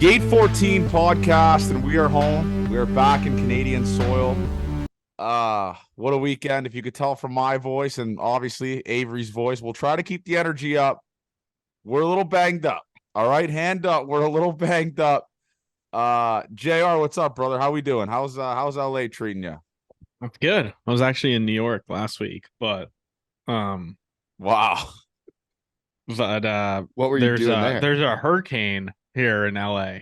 Gate 14 podcast, and we are home. We are back in Canadian soil. What a weekend. If you could tell from my voice and obviously Avery's voice, we'll try to keep the energy up. We're a little banged up. All right, hand up. We're a little banged up. JR, what's up, brother? How we doing? How's LA treating you? That's good. I was actually in New York last week, but Wow. What were you doing there? There's a hurricane here in LA.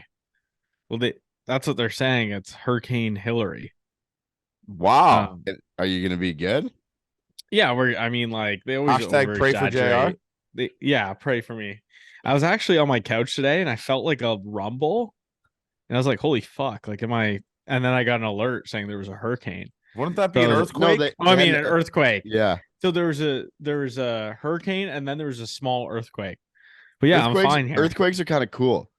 Well, that's what they're saying. It's Hurricane Hillary. Wow. Are you gonna be good? Yeah, they always Hashtag pray for JR. Yeah, pray for me. I was actually on my couch today and I felt like a rumble, and I was like, "Holy fuck!" Like, am I? And then I got an alert saying there was a hurricane. Wouldn't that be an earthquake? No, an earthquake. Yeah. So there was a hurricane, and then there was a small earthquake. But yeah, I'm fine here. Earthquakes are kind of cool.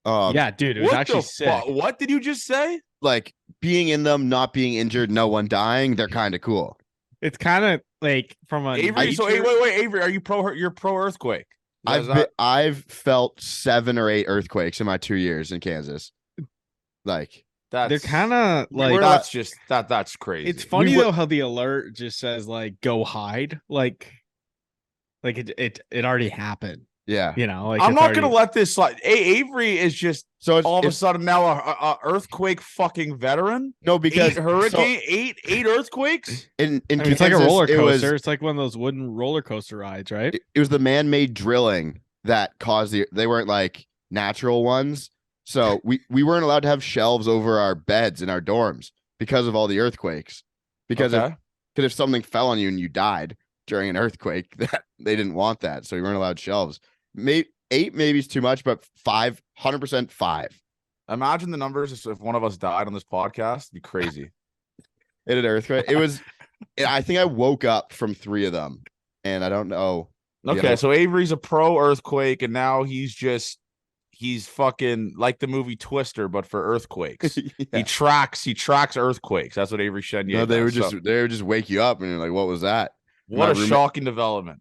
Yeah, dude, it was actually sick. What did you just say? Like being in them, not being injured, no one dying. They're kind of cool. It's kind of like from a Avery. nature... So wait, Avery, are you you're pro earthquake? I've felt 7 or 8 earthquakes in my 2 years in Kansas. Like they're kind of like that's crazy. It's funny though how the alert just says like go hide, like it already happened. Yeah, you know, like I'm not gonna let this slide. Avery is just all of a sudden now a earthquake fucking veteran. No, because 8 earthquakes. In Kansas, it's like a roller coaster. It's like one of those wooden roller coaster rides, right? It was the man-made drilling that caused they weren't like natural ones. So we weren't allowed to have shelves over our beds in our dorms because of all the earthquakes. Because if something fell on you and you died during an earthquake, that they didn't want that, so we weren't allowed shelves. 8 maybe is too much, but 100% 5. Imagine the numbers if one of us died on this podcast. It'd be crazy. In an earthquake, it was. I think I woke up from 3 of them, and I don't know. Okay, so Avery's a pro earthquake, and now he's fucking like the movie Twister, but for earthquakes. Yeah. He tracks earthquakes. That's what Avery Chenier. No, they would just wake you up, and you're like, "What was that?" What a shocking development.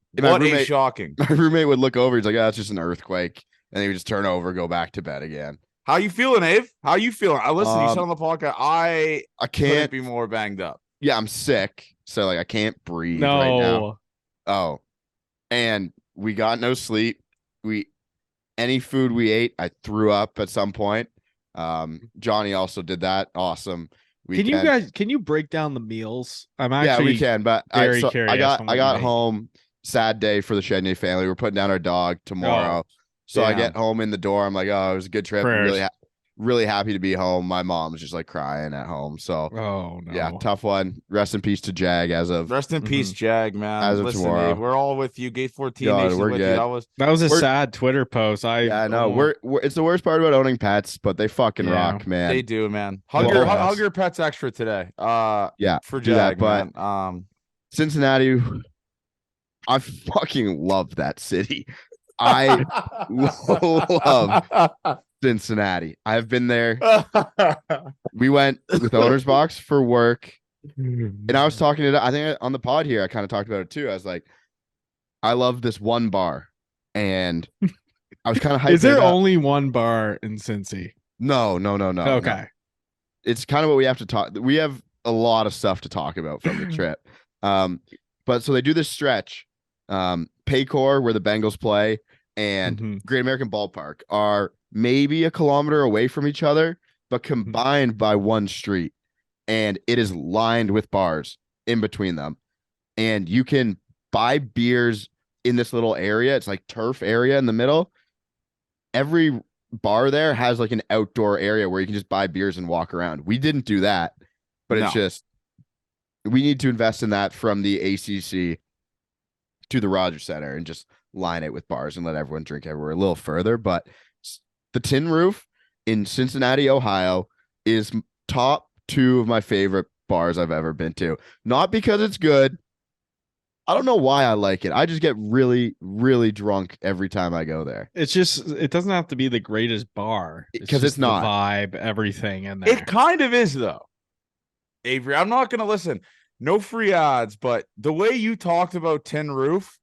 Shocking. My roommate would look over. He's like, "Oh, it's just an earthquake," and he would just turn over, go back to bed again. How you feeling, Ave? How you feeling? You said on the podcast, I can't be more banged up. Yeah, I'm sick, so like I can't breathe right now. Oh, and we got no sleep. Any food we ate, I threw up at some point. Johnny also did that. Awesome. Can you break down the meals? We can, but very curious. I got home. Sad day for the Chenier family. We're putting down our dog tomorrow. So I get home in the door. I'm like, oh, it was a good trip. Really happy to be home. My mom's just like crying at home. So yeah, tough one. Rest in peace to Jag Rest in peace, Jag, man. As of tomorrow. Dave, we're all with you. Gate 14 God, Nation we're with good. you. That was a sad Twitter post. I know. It's the worst part about owning pets, but they fucking rock, man. They do, man. Hug your pets extra today. For Jag, but man. Cincinnati, I fucking love that city. I love Cincinnati. I've been there. We went with Owner's Box for work, and I was talking to. I think on the pod here, I kind of talked about it too. I was like, I love this one bar, and I was kind of hyped. Is there only one bar in Cincy? No. Okay, no. It's kind of what we have to talk. We have a lot of stuff to talk about from the trip. But so they do this stretch. Paycor, where the Bengals play, and Great American Ballpark are maybe a kilometer away from each other, but combined by one street. And it is lined with bars in between them. And you can buy beers in this little area. It's like turf area in the middle. Every bar there has like an outdoor area where you can just buy beers and walk around. We didn't do that, but it's just, we need to invest in that from the ACC to the Rogers Center and just line it with bars and let everyone drink everywhere a little further. But the Tin Roof in Cincinnati, Ohio is top 2 of my favorite bars I've ever been to. Not because it's good. I don't know why I like it. I just get really, really drunk every time I go there. It's just, it doesn't have to be the greatest bar. Because it's not. The vibe, everything in there. It kind of is, though. Avery, I'm not going to listen. No free ads, but the way you talked about Tin Roof,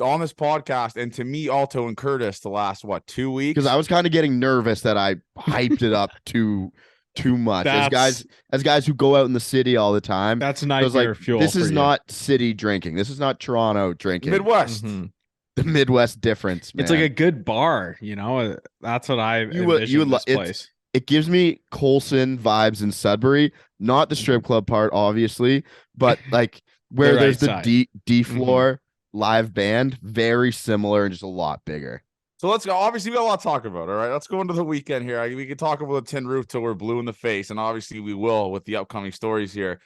on this podcast, and to me, Alto and Curtis, the last 2 weeks. Because I was kind of getting nervous that I hyped it up too much. As guys who go out in the city all the time. That's I was like, nightmare fuel. this is not city drinking. This is not Toronto drinking. Midwest. Mm-hmm. The Midwest difference, man. It's like a good bar, you know. That's what I envision this place. It gives me Colson vibes in Sudbury, not the strip club part, obviously, but like where there's the D floor live band, very similar and just a lot bigger. So let's go. Obviously, we got a lot to talk about. All right, let's go into the weekend here. We can talk about the tin roof till we're blue in the face, and obviously we will with the upcoming stories here.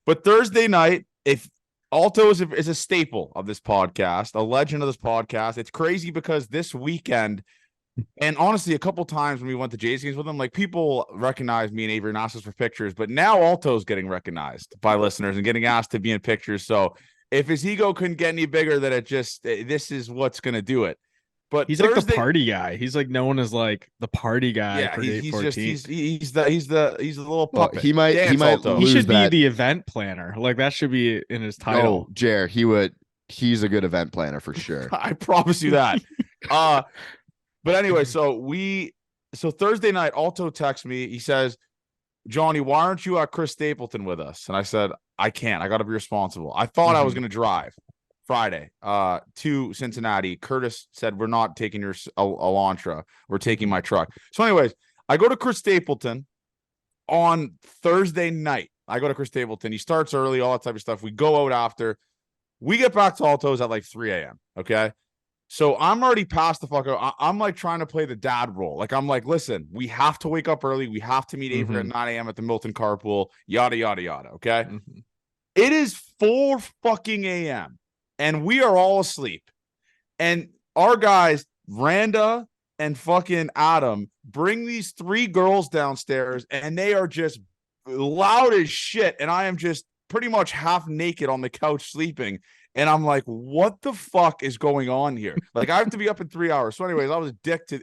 But Thursday night, if Alto is a staple of this podcast, a legend of this podcast. It's crazy because this weekend, and honestly, a couple times when we went to Jays games with him, like people recognize me and Avery and asked us for pictures, but now Alto's getting recognized by listeners and getting asked to be in pictures. So if his ego couldn't get any bigger, that this is what's going to do it. But he's like the party guy. He's like known as like the party guy. Yeah, for he's the little puppet. He might he should be the event planner. Like that should be in his title. Oh, Jer, he's a good event planner for sure. I promise you that. But anyway, so Thursday night, Alto texts me. He says, Johnny, why aren't you at Chris Stapleton with us? And I said, I can't. I got to be responsible. I thought I was going to drive Friday to Cincinnati. Curtis said, we're not taking your Elantra. We're taking my truck. So anyways, I go to Chris Stapleton on Thursday night. He starts early, all that type of stuff. We go out after. We get back to Alto's at like 3 a.m. Okay. So I'm already past the fuck out. I'm like trying to play the dad role. Like, I'm like, listen, we have to wake up early. We have to meet Avery at 9 a.m. at the Milton carpool, yada, yada, yada. Okay. It is 4 fucking a.m. and we are all asleep. And our guys, Randa and fucking Adam, bring these 3 girls downstairs and they are just loud as shit. And I am just pretty much half naked on the couch sleeping. And I'm like, what the fuck is going on here? Like, I have to be up in 3 hours. So anyways, I was a dick to,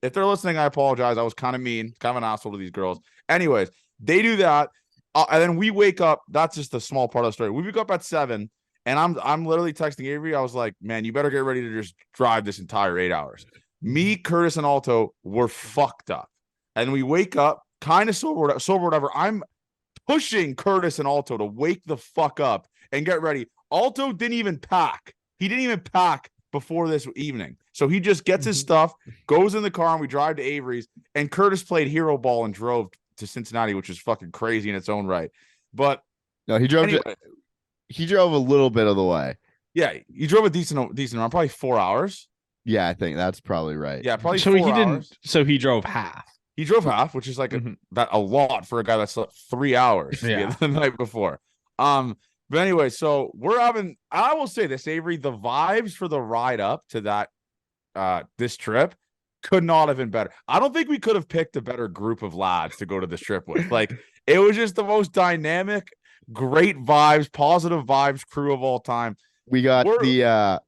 if they're listening, I apologize. I was kind of mean, kind of an asshole to these girls. Anyways, they do that. And then we wake up. That's just a small part of the story. We wake up at 7 and I'm literally texting Avery. I was like, man, you better get ready to just drive this entire 8 hours. Me, Curtis, and Alto were fucked up. And we wake up kind of sober, whatever. I'm pushing Curtis and Alto to wake the fuck up and get ready. Alto didn't even pack. He didn't even pack before this evening. So he just gets his stuff, goes in the car, and we drive to Avery's. And Curtis played hero ball and drove to Cincinnati, which is fucking crazy in its own right. But no, he drove. Anyway, he drove a little bit of the way. Yeah, he drove a decent amount, probably 4 hours. Yeah, I think that's probably right. Yeah, probably. So 4 he hours. didn't. So he drove half. He drove half, which is like a lot for a guy that slept 3 hours the night before. But anyway, so we're having, I will say this, Avery, the vibes for the ride up to that, this trip could not have been better. I don't think we could have picked a better group of lads to go to this trip with. Like, it was just the most dynamic, great vibes, positive vibes crew of all time. We got as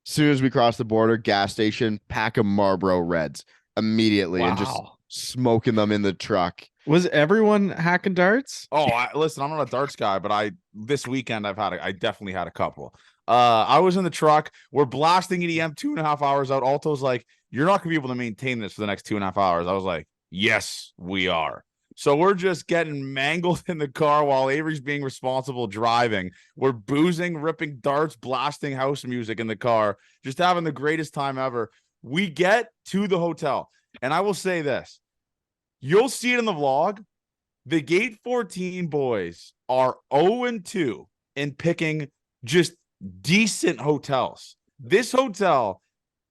soon as we crossed the border, gas station, pack of Marlboro Reds immediately and just smoking them in the truck. Was everyone hacking darts? Oh, listen, I'm not a darts guy, but this weekend I definitely had a couple. I was in the truck. We're blasting EDM 2.5 hours out. Alto's like, you're not gonna be able to maintain this for the next 2.5 hours. I was like, yes, we are. So we're just getting mangled in the car while Avery's being responsible driving. We're boozing, ripping darts, blasting house music in the car, just having the greatest time ever. We get to the hotel, and I will say this. You'll see it in the vlog. The Gate 14 boys are 0-2 in picking just decent hotels. This hotel,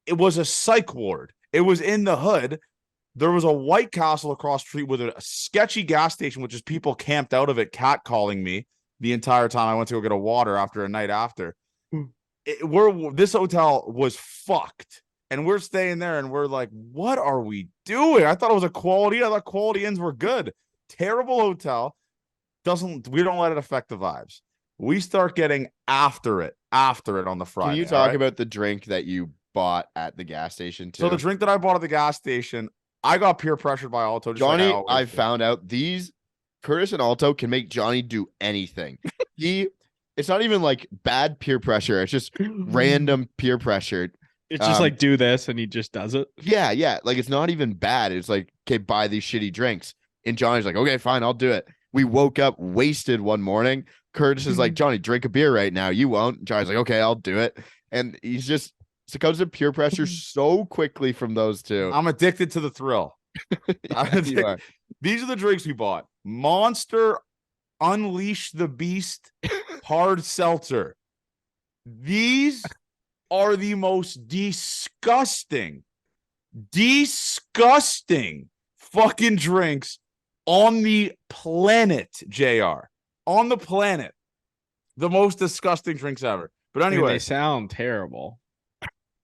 it was a psych ward. It was in the hood. There was a White Castle across the street with a sketchy gas station, which is people camped out of it, catcalling me the entire time I went to go get a water after a night after. This hotel was fucked. And we're staying there and we're like, what are we doing? I thought it was a quality. I thought quality inns were good. Terrible hotel. We don't let it affect the vibes. We start getting after it on the Friday. Can you talk about the drink that you bought at the gas station too? So the drink that I bought at the gas station, I got peer pressured by Alto. Johnny, I found out Curtis and Alto can make Johnny do anything. He it's not even like bad peer pressure. It's just random peer pressure. It's just like do this, and he just does it. Yeah. Like it's not even bad. It's like, okay, buy these shitty drinks. And Johnny's like, okay, fine, I'll do it. We woke up wasted one morning. Curtis is like, Johnny, drink a beer right now. You won't. Johnny's like, okay, I'll do it. And he's just succumbs to peer pressure so quickly from those two. I'm addicted to the thrill. Yeah, These are the drinks we bought. Monster Unleash the Beast Hard Seltzer. These are the most disgusting fucking drinks on the planet, JR. On the planet. The most disgusting drinks ever. But anyway. They sound terrible.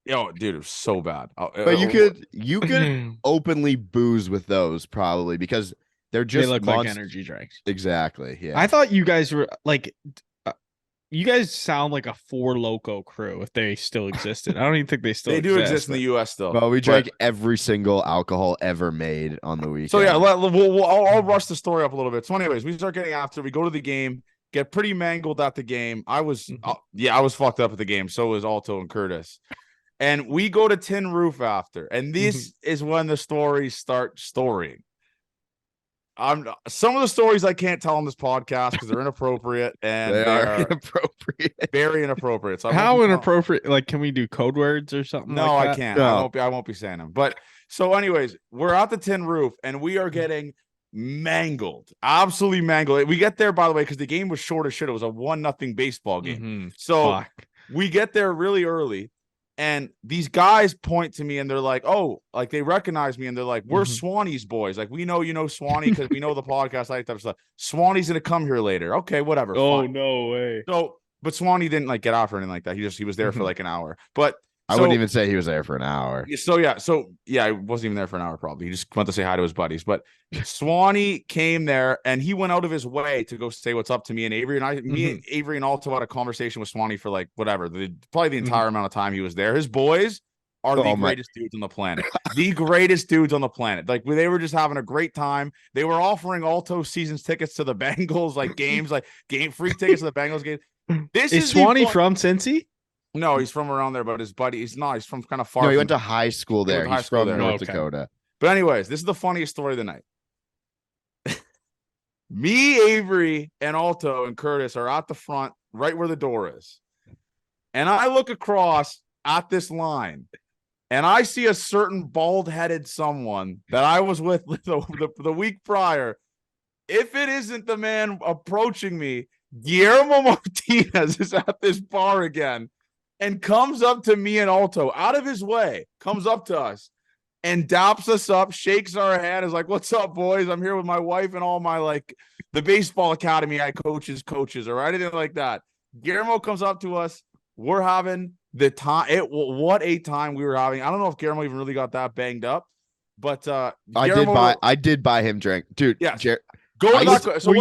Yo, dude, it was so bad. But you could openly booze with those probably because they look like energy drinks. Exactly. Yeah. I thought you guys were like, you guys sound like a Four Loko crew if they still existed. I don't even think they still. They do exist in the U.S. still. Well, we drank every single alcohol ever made on the weekend. So yeah, I'll rush the story up a little bit. So anyways, we start getting after. We go to the game, get pretty mangled at the game. I was fucked up at the game. So was Alto and Curtis. And we go to Tin Roof after. And this is when the stories start storying. Some of the stories I can't tell on this podcast because they're inappropriate and they are inappropriate. Very inappropriate. So how inappropriate? Like, can we do code words or something? No, like I can't. No. I won't be saying them. But so, anyways, we're at the Tin Roof and we are getting mangled, absolutely mangled. We get there, by the way, because the game was short as shit. It was a 1-0 baseball game. So we get there really early. And these guys point to me and they're like, oh, like they recognize me and they're like, we're Swanee's boys. Like, we know you know Swanee because we know the podcast, like that stuff. Swanee's gonna come here later. Okay, whatever. Oh, fine. no way. So, but Swanee didn't like get off or anything like that. He was there for like an hour. But I wouldn't even say he was there for an hour. So I wasn't even there for an hour probably. He just went to say hi to his buddies. But Swanee came there and he went out of his way to go say what's up to me and Avery. And me and Avery and Alto had a conversation with Swanee for like whatever, probably the entire amount of time he was there. His boys are the greatest dudes on the planet. The greatest dudes on the planet. Like they were just having a great time. They were offering Alto seasons tickets to the Bengals, like games, like free tickets to the Bengals game. This is Swanee from Cincy? No, he's from around there, but his buddy, he's from kind of far. No, he went to high school there. He's from North Dakota. But anyways, this is the funniest story of the night. Me, Avery, and Alto and Curtis are at the front, right where the door is. And I look across at this line, and I see a certain bald-headed someone that I was with the week prior. If it isn't the man approaching me, Guillermo Martinez is at this bar again. And comes up to me and Alto out of his way, comes up to us and daps us up, shakes our hand, is like, what's up, boys? I'm here with my wife and all my, like, the baseball academy I coaches or anything like that. Guillermo comes up to us. We're having the time. What a time we were having. I don't know if Guillermo even really got that banged up, but I did buy him drink. Dude, yeah. Did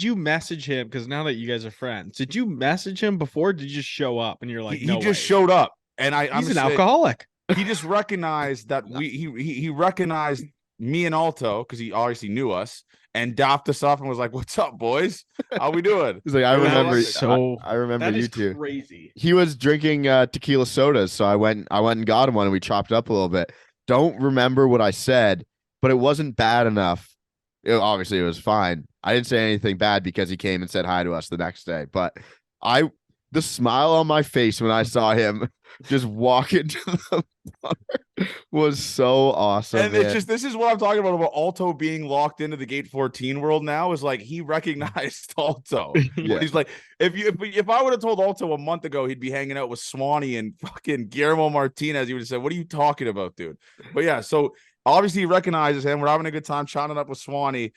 you message him? Because now that you guys are friends, did you message him before? Did you just show up and you're like, he just showed up, and he's an alcoholic. He just recognized that he recognized me and Alto because he obviously knew us and dapped us up and was like, "What's up, boys? How we doing?" He's like, "I remember." I remember you two. Crazy. He was drinking tequila sodas, so I went and got him one, and we chopped up a little bit. Don't remember what I said, but it wasn't bad enough. Obviously, it was fine. I didn't say anything bad because he came and said hi to us the next day. But the smile on my face when I saw him just walk into the bar was so awesome. And it's just, this is what I'm talking about Alto being locked into the Gate 14 world now, is like he recognized Alto. Yeah. He's like, if I would have told Alto a month ago he'd be hanging out with Swanee and fucking Guillermo Martinez, he would have said, "What are you talking about, dude?" But yeah, so obviously he recognizes him. We're having a good time chatting up with Swanee.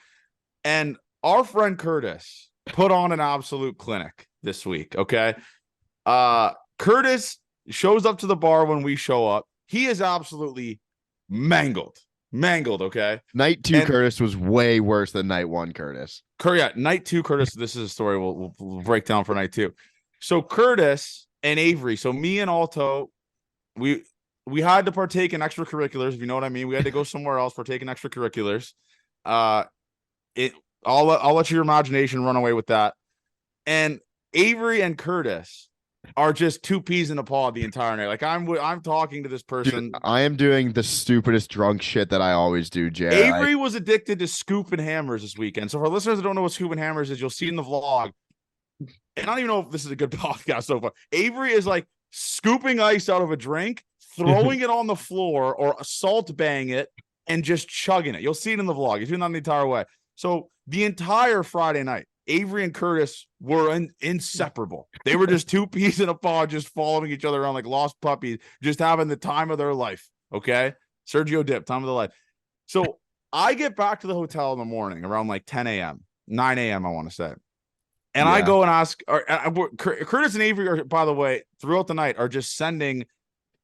And our friend Curtis put on an absolute clinic this week, okay? Curtis shows up to the bar when we show up. He is absolutely mangled, okay? Night 2 Curtis was way worse than night 1 Curtis. Night 2 Curtis, this is a story we'll break down for night 2. So Curtis and Avery, so me and Alto, we had to partake in extracurriculars, if you know what I mean. We had to go somewhere else, partake in extracurriculars. I'll let your imagination run away with that. And Avery and Curtis are just two peas in a pod the entire night. Like I'm talking to this person. Dude, I am doing the stupidest drunk shit that I always do, Jared. Avery was addicted to scoop and hammers this weekend. So for listeners that don't know what scoop and hammers is, you'll see in the vlog. And I don't even know if this is a good podcast so far. Avery is like scooping ice out of a drink, throwing it on the floor, or salt bang it, and just chugging it. You'll see it in the vlog. He's doing that the entire way. So the entire Friday night, Avery and Curtis were inseparable. They were just two peas in a pod, just following each other around like lost puppies, just having the time of their life. Okay. Sergio Dip, time of their life. So I get back to the hotel in the morning around like 10 a.m., 9 a.m., I want to say. And I go and ask, Curtis and Avery are, by the way, throughout the night, are just sending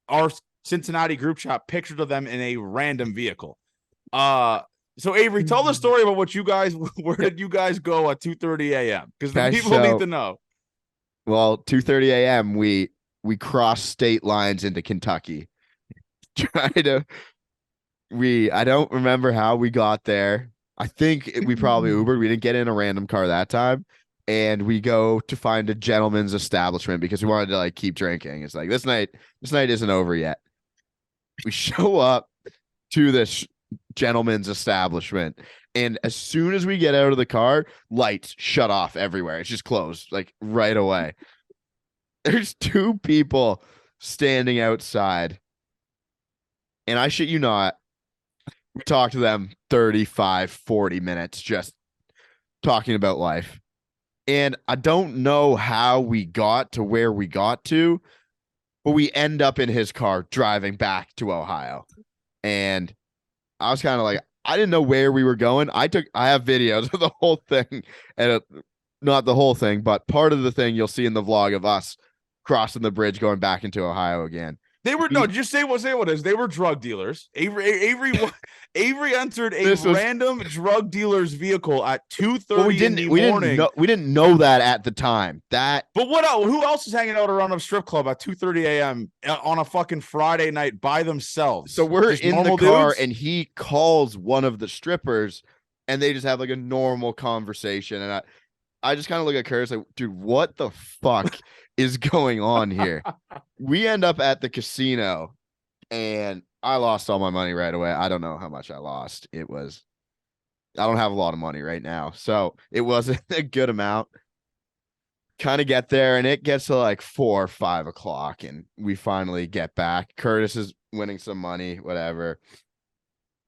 our Cincinnati group chat pictures of them in a random vehicle. So Avery, tell the story about where did you guys go at 2:30 a.m.? Because the people need to know. Well, 2:30 a.m. we crossed state lines into Kentucky. I don't remember how we got there. I think we probably Ubered. We didn't get in a random car that time. And we go to find a gentleman's establishment because we wanted to like keep drinking. It's like this night isn't over yet. We show up to this gentleman's establishment, and as soon as we get out of the car, lights shut off everywhere. It's just closed like right away. There's two people standing outside, and I shit you not, we talked to them 35, 40 minutes just talking about life. And I don't know how we got to where we got to, but we end up in his car driving back to Ohio. And I was kind of like, I didn't know where we were going. I have videos of the whole thing, and not the whole thing, but part of the thing you'll see in the vlog of us crossing the bridge going back into Ohio again. They were just say what it is. They were drug dealers. Avery entered random drug dealer's vehicle at 2:30 in the morning. We didn't know that at the time. But what else? Who else is hanging out around a strip club at 2:30 a.m. on a fucking Friday night by themselves? So we're just in the car, and he calls one of the strippers, and they just have like a normal conversation. And I just kind of look at Curtis like, dude, what the fuck is going on here? We end up at the casino, and I lost all my money right away. I don't know how much I lost. I don't have a lot of money right now, so it wasn't a good amount. Kind of get there, and it gets to like 4 or 5 o'clock, and we finally get back. Curtis is winning some money, whatever.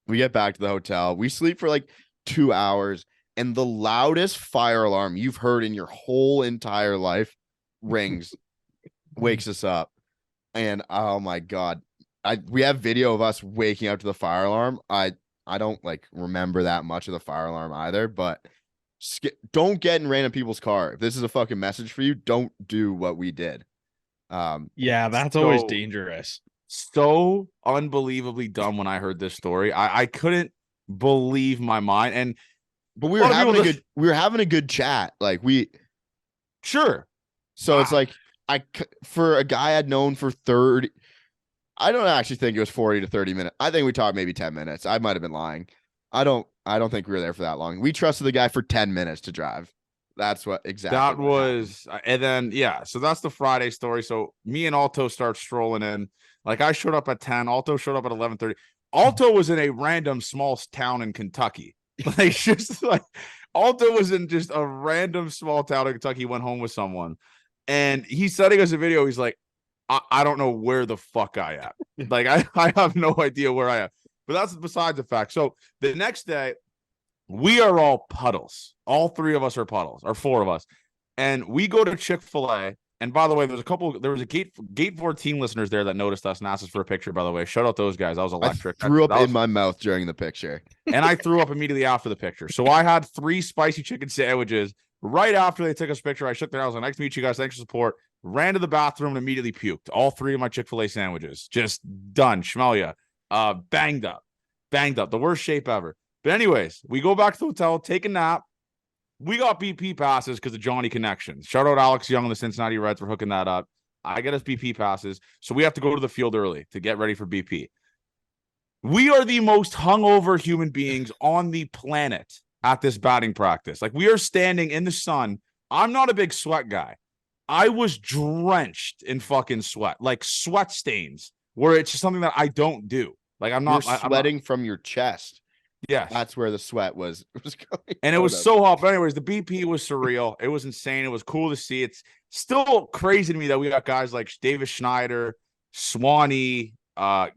We get back to the hotel. We sleep for like 2 hours, and the loudest fire alarm you've heard in your whole entire life rings, wakes us up. And oh my God, we have video of us waking up to the fire alarm. I don't like remember that much of the fire alarm either, but don't get in random people's car. If this is a fucking message for you, don't do what we did. Yeah, that's always dangerous. So unbelievably dumb when I heard this story. I couldn't believe my mind. But we were having a good chat. Like sure. So it's like for a guy I'd known for 30, I don't actually think it was 40 to 30 minutes. I think we talked maybe 10 minutes. I might have been lying. I don't think we were there for that long. We trusted the guy for 10 minutes to drive. That's what exactly that was. And then, yeah, so that's the Friday story. So me and Alto start strolling in. Like I showed up at 10. Alto showed up at 11:30. Alto was in a random small town in Kentucky. Like just like Alto was in just a random small town in Kentucky. He went home with someone. And he's sending us a video. He's like, I don't know where the fuck I am. Like, I have no idea where I am. But that's besides the fact. So the next day, we are all puddles. All three of us are puddles, or four of us. And we go to Chick-fil-A. And by the way, there was a Gate 14 listeners there that noticed us and asked us for a picture, by the way. Shout out those guys. That was electric. I threw up in my mouth during the picture. And I threw up immediately after the picture. So I had 3 spicy chicken sandwiches. Right after they took us a picture, I shook their hand. I was like, nice to meet you guys. Thanks for support. Ran to the bathroom and immediately puked. All 3 of my Chick-fil-A sandwiches. Just done. Schmelia. Banged up. The worst shape ever. But anyways, we go back to the hotel, take a nap. We got BP passes because of Johnny Connections. Shout out Alex Young and the Cincinnati Reds for hooking that up. I get us BP passes. So we have to go to the field early to get ready for BP. We are the most hungover human beings on the planet at this batting practice. Like we are standing in the sun I'm not a big sweat guy. I was drenched in fucking sweat, like sweat stains, where it's just something that I don't do. Like I'm not You're sweating from your chest. Yes. That's where the sweat was going. And it was so hot. But anyways, the BP was surreal. It was insane. It was cool to see. It's still crazy to me that we got guys like Davis Schneider, Swanee,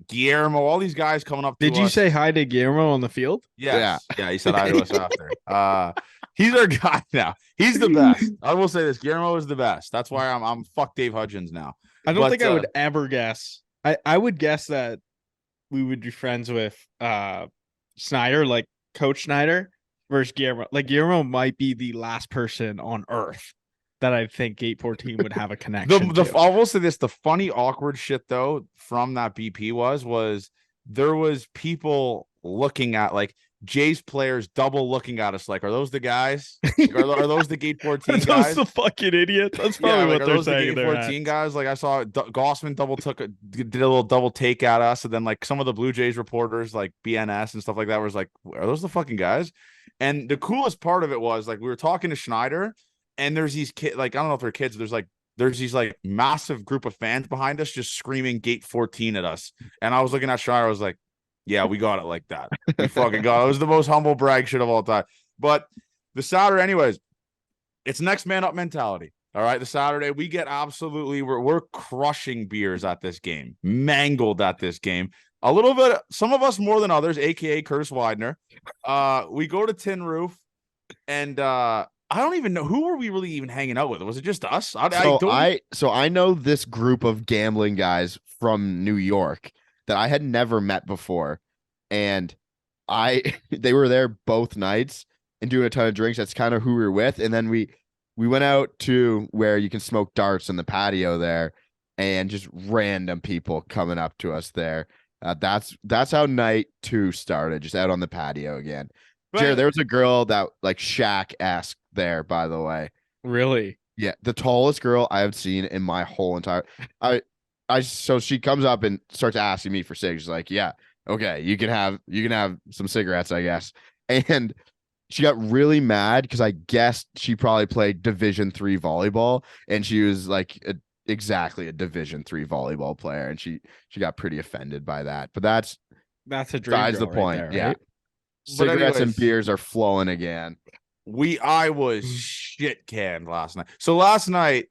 Guillermo, all these guys coming up to us. Did you say hi to Guillermo on the field? Yes. Yeah, he said hi to us after. He's our guy now. He's the best. I will say this. Guillermo is the best. That's why I'm fuck Dave Hudgens now. I don't think I would ever guess. I would guess that we would be friends with Snyder, like Coach Snyder, versus Guillermo. Like Guillermo might be the last person on earth that I think Gate 14 would have a connection to. I will say this: the funny, awkward shit though from that BP was there was people looking at like Jay's players double looking at us like, are those the guys? Like, are those the Gate 14 guys? Those the fucking idiots. That's probably what they're saying. The Gate 14 guys. Like I saw Gossman did a little double take at us, and then like some of the Blue Jays reporters like BNS and stuff like that was like, are those the fucking guys? And the coolest part of it was like we were talking to Schneider, and there's these kids, like I don't know if they're kids. There's these like massive group of fans behind us just screaming Gate 14 at us, and I was looking at Schneider. I was like, yeah, we got it like that. We fucking got it. It was the most humble brag shit of all time. But the Saturday, anyways, it's next man up mentality. All right. The Saturday, we get we're crushing beers at this game, mangled at this game. A little bit, some of us more than others, aka Curtis Widener. We go to Tin Roof, and I don't even know who were we really even hanging out with. Was it just us? So I know this group of gambling guys from New York that I had never met before, and they were there both nights and doing a ton of drinks. That's kind of who we were with. And then we went out to where you can smoke darts in the patio there, and just random people coming up to us there. That's how night 2 started, just out on the patio again. Jared, there was a girl that like Shaq-esque there, by the way. Really? Yeah, the tallest girl I have seen in my whole entire. So she comes up and starts asking me for cigs. She's like, yeah, okay, you can have some cigarettes, I guess. And she got really mad because I guessed she probably played Division 3 volleyball, and she was like exactly a Division 3 volleyball player, and she got pretty offended by that. But that's a dream. Besides the point, right there, yeah. Right? Cigarettes and beers are flowing again. I was shit canned last night. So last night.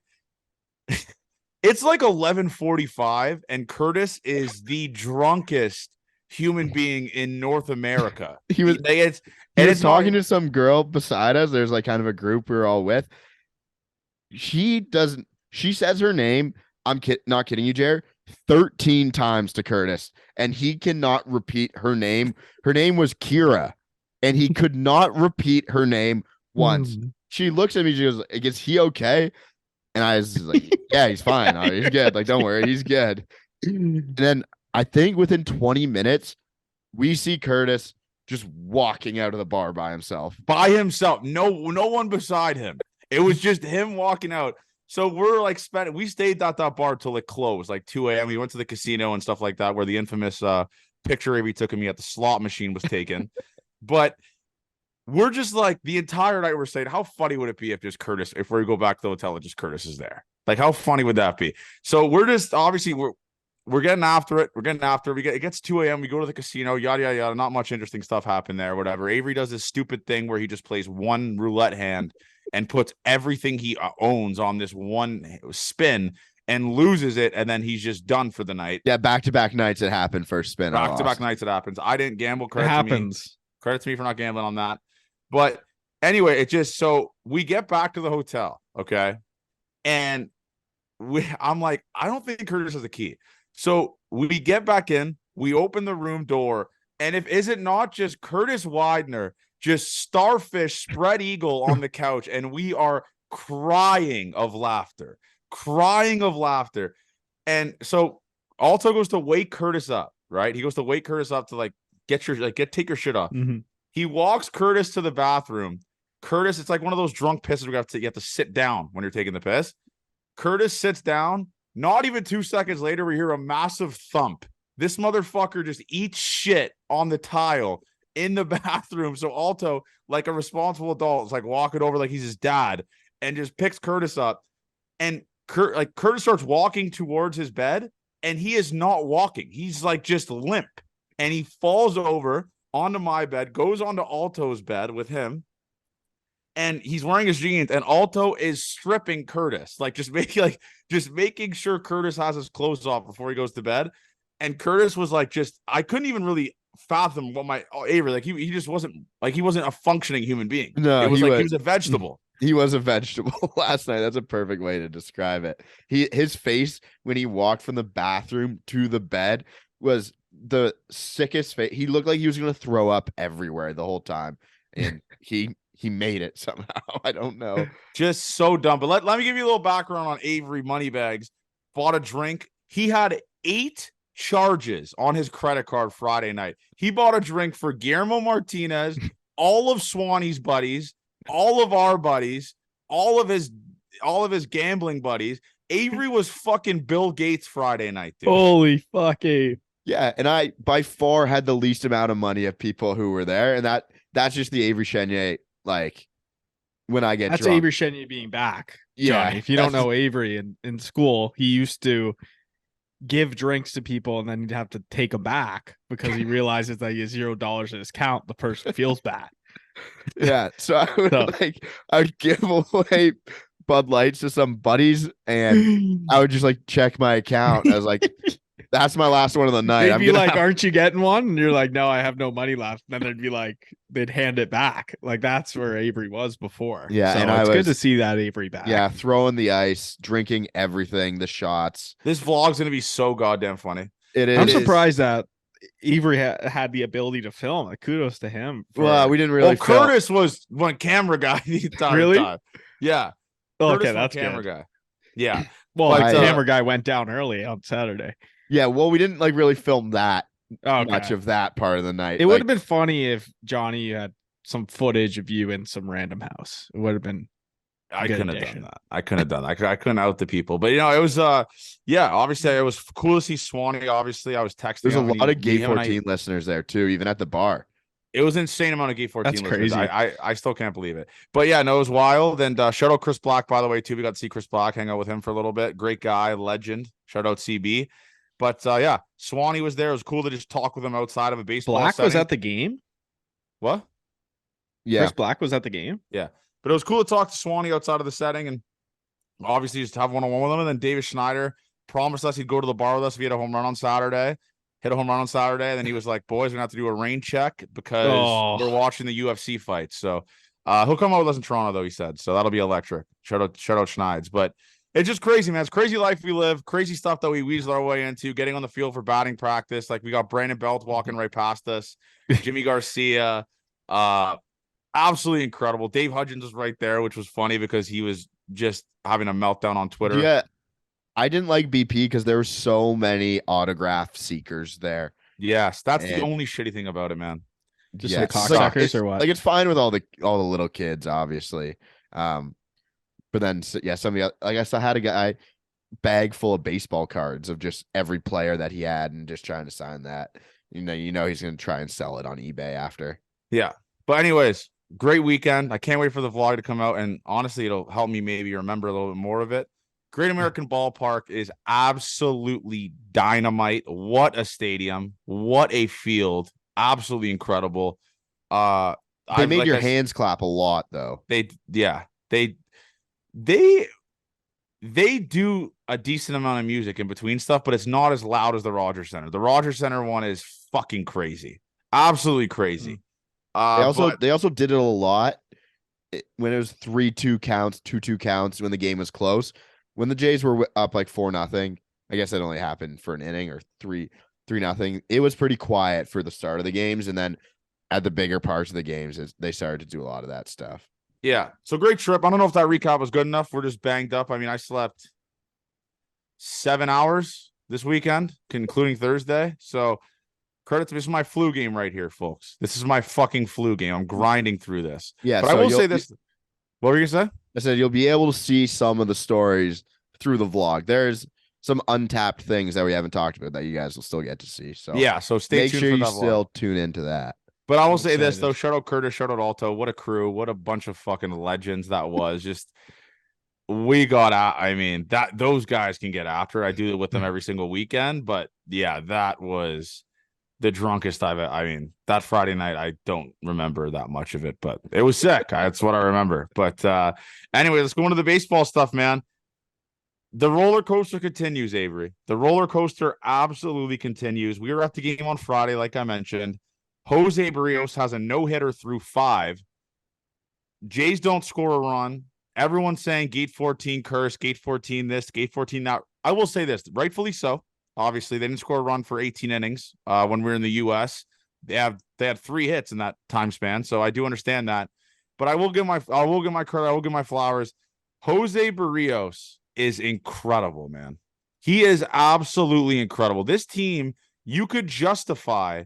It's like 11:45, and Curtis is the drunkest human being in North America. He was talking to some girl beside us. There's like kind of a group we were all with. She says her name. I'm not kidding you, Jared. 13 times to Curtis, and he cannot repeat her name. Her name was Kira, and he could not repeat her name once. She looks at me. She goes, "Is he okay?" And I was like, yeah, he's fine. He's good. Like, don't worry, he's good. And then I think within 20 minutes, we see Curtis just walking out of the bar by himself. No one beside him. It was just him walking out. So we're like we stayed at that bar till it closed, like 2 a.m. We went to the casino and stuff like that, where the infamous picture Avery took of me at the slot machine was taken. But we're just like the entire night we're saying, how funny would it be if we go back to the hotel and just Curtis is there? Like, how funny would that be? So we're just obviously we're getting after it. It gets 2 a.m. We go to the casino, yada yada yada. Not much interesting stuff happened there, whatever. Avery does this stupid thing where he just plays one roulette hand and puts everything he owns on this one spin and loses it, and then he's just done for the night. Yeah, back-to-back nights it happened. First spin. Back-to-back nights it happens. I didn't gamble. It happens. Credit to me for not gambling on that. But anyway, so we get back to the hotel, okay? And I'm like, I don't think Curtis has a key. So we get back in, we open the room door, and is it not just Curtis Widener, just starfish spread eagle on the couch, and we are crying of laughter. And so Alto goes to wake Curtis up, right? He goes to wake Curtis up to like take your shit off. Mm-hmm. He walks Curtis to the bathroom. Curtis, it's like one of those drunk pisses where you have to sit down when you're taking the piss. Curtis sits down. Not even 2 seconds later, we hear a massive thump. This motherfucker just eats shit on the tile in the bathroom. So Alto, like a responsible adult, is like walking over like he's his dad. and just picks Curtis up. And Curtis starts walking towards his bed, and he is not walking. He's like just limp. And he falls over onto my bed, goes onto Alto's bed with him. And he's wearing his jeans, and Alto is stripping Curtis, like just making sure Curtis has his clothes off before he goes to bed. And Curtis was like, I couldn't even really fathom what Avery, like he just wasn't like, he wasn't a functioning human being. No, it was he was a vegetable. He was a vegetable last night. That's a perfect way to describe it. His face when he walked from the bathroom to the bed was the sickest face. He looked like he was going to throw up everywhere the whole time, and he made it somehow. I don't know. Just so dumb. But let me give you a little background on Avery Moneybags. Bought a drink. He had 8 charges on his credit card Friday night. He bought a drink for Guillermo Martinez, all of Swanee's buddies, all of our buddies, all of his gambling buddies. Avery was fucking Bill Gates Friday night, dude. Holy fuck, Abe. Yeah, and I by far had the least amount of money of people who were there, and that's just the Avery Chenier. Like when I get That's drunk. Avery Chenier being back. Yeah, Johnny. If you don't know Avery in school, he used to give drinks to people and then he'd have to take them back because he realizes that he has $0 in his account. The person feels bad. Yeah, so I would give away Bud Lights to some buddies, and I would just like check my account. I was like, that's my last one of the night. They'd be like, aren't you getting one? And you're like, no, I have no money left. And then they'd be like, they'd hand it back. Like that's where Avery was before. Yeah, so and it's good to see that Avery back. Yeah, throwing the ice, drinking everything, the shots. This vlog's gonna be so goddamn funny. It is. I'm surprised that Avery had the ability to film. Like, kudos to him. Well, we didn't really. Curtis was one camera guy the entire really? time. Yeah. Oh, Curtis okay, that's camera good. guy. Yeah. Well, But, the camera guy went down early on Saturday. Yeah, well, we didn't like really film that Okay. much of that part of the night. It would have been funny if Johnny had some footage of you in some random house. It would have been. I couldn't have done that. I couldn't out the people. But it was obviously it was cool to see Swanee. Obviously, I was texting. There's a lot of Gate 14 listeners there too, even at the bar. It was an insane amount of Gate 14 That's listeners. crazy. I still can't believe it. But yeah, no, it was wild. And shout out Chris Black, by the way, too. We got to see Chris Black, hang out with him for a little bit. Great guy, legend. Shout out CB. But yeah, Swanee was there. It was cool to just talk with him outside of a baseball Black setting. was at the game. What? Yeah, Chris Black was at the game. Yeah. But it was cool to talk to Swanee outside of the setting and obviously just have one-on-one with him. And then David Schneider promised us he'd go to the bar with us if he had a home run on Saturday. Hit a home run on Saturday. And then he was like, boys, we're going to have to do a rain check because we're watching the UFC fight. So he'll come out with us in Toronto, though, he said. So that'll be electric. Shout out Schneids. But it's just crazy, man. It's crazy life we live. Crazy stuff that we weasel our way into. Getting on the field for batting practice. Like we got Brandon Belt walking right past us. Jimmy Garcia. Absolutely incredible. Dave Hudgens was right there, which was funny because he was just having a meltdown on Twitter. Yeah, I didn't like BP because there were so many autograph seekers there. Yes, that's the only shitty thing about it, man. Just Yeah, like cocksuckers or what? Like it's fine with all the little kids, obviously. But then somebody like I had a guy bag full of baseball cards of just every player that he had and just trying to sign that. You know he's gonna try and sell it on eBay after. Yeah. But anyways, great weekend. I can't wait for the vlog to come out. And honestly, it'll help me maybe remember a little bit more of it. Great American Ballpark is absolutely dynamite. What a stadium. What a field. Absolutely incredible. They made your hands clap a lot, though. They do a decent amount of music in between stuff, but it's not as loud as the Rogers Center. The Rogers Center one is fucking crazy. Absolutely crazy. They also did it a lot when it was 3-2 counts, 2-2 counts when the game was close. When the Jays were up like 4-0, I guess that only happened for an inning or 3-0. It was pretty quiet for the start of the games, and then at the bigger parts of the games, they started to do a lot of that stuff. Yeah, so great trip. I don't know if that recap was good enough. We're just banged up. I mean, I slept 7 hours this weekend, including Thursday. So credit to this is my flu game right here, folks. This is my fucking flu game. I'm grinding through this. Yeah, but I will say this. What were you gonna say? I said you'll be able to see some of the stories through the vlog. There's some untapped things that we haven't talked about that you guys will still get to see. So yeah, so stay tuned. Make sure for you that still vlog. tune into that. But I will say this though: shout out Curtis, shout out Alto. What a crew! What a bunch of fucking legends that was. Just we got out. I mean, that those guys can get after. I do it with them every single weekend, but yeah, that was the drunkest I mean, that Friday night, I don't remember that much of it, but it was sick. That's what I remember. But anyway, let's go into the baseball stuff, man. The roller coaster continues, Avery. The roller coaster absolutely continues. We were at the game on Friday, like I mentioned. Jose Barrios has a no-hitter through 5. Jays don't score a run. Everyone's saying Gate 14 curse, Gate 14 this, Gate 14 now. I will say this, rightfully so. Obviously, they didn't score a run for 18 innings when we were in the U.S. They had 3 hits in that time span, so I do understand that. But I will give my credit. I will give my flowers. Jose Barrios is incredible, man. He is absolutely incredible. This team, you could justify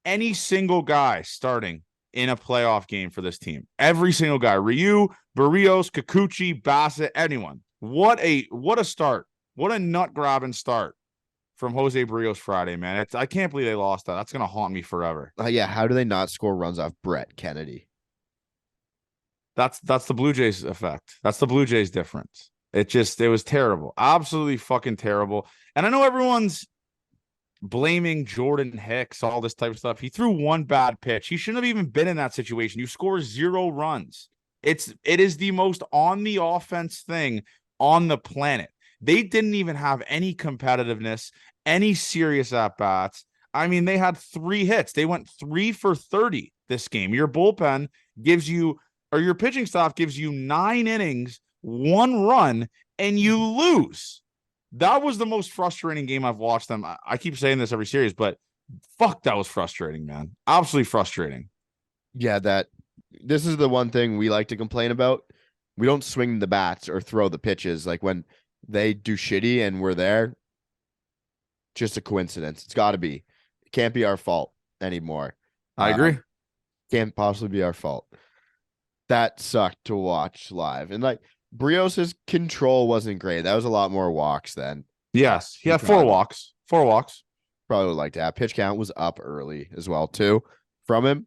any single guy starting in a playoff game for this team. Every single guy. Ryu, Barrios, Kikuchi, Bassett, anyone. What a start. What a nut grabbing start from Jose Barrios Friday, man. I can't believe they lost that. That's gonna haunt me forever. Yeah, how do they not score runs off Brett Kennedy? That's the Blue Jays effect. That's the Blue Jays difference. It was terrible. Absolutely fucking terrible. And I know everyone's blaming Jordan Hicks, all this type of stuff. He threw one bad pitch. He shouldn't have even been in that situation. You score 0 runs. It is the most on the offense thing on the planet. They didn't even have any competitiveness, any serious at-bats. I mean, they had 3 hits. They went 3 for 30 this game. Your bullpen gives you, or your pitching staff gives you 9 innings, 1 run, and you lose. That was the most frustrating game I've watched them. I keep saying this every series, but fuck, that was frustrating, man. Absolutely frustrating. Yeah, this is the one thing we like to complain about. We don't swing the bats or throw the pitches. Like when they do shitty and we're there, just a coincidence. It's got to be. It can't be our fault anymore. I agree. Can't possibly be our fault. That sucked to watch live. And like Brios's control wasn't great. That was a lot more walks then. Yes. He had 4 walks. 4 walks. Probably would like to have. Pitch count was up early as well, too, from him.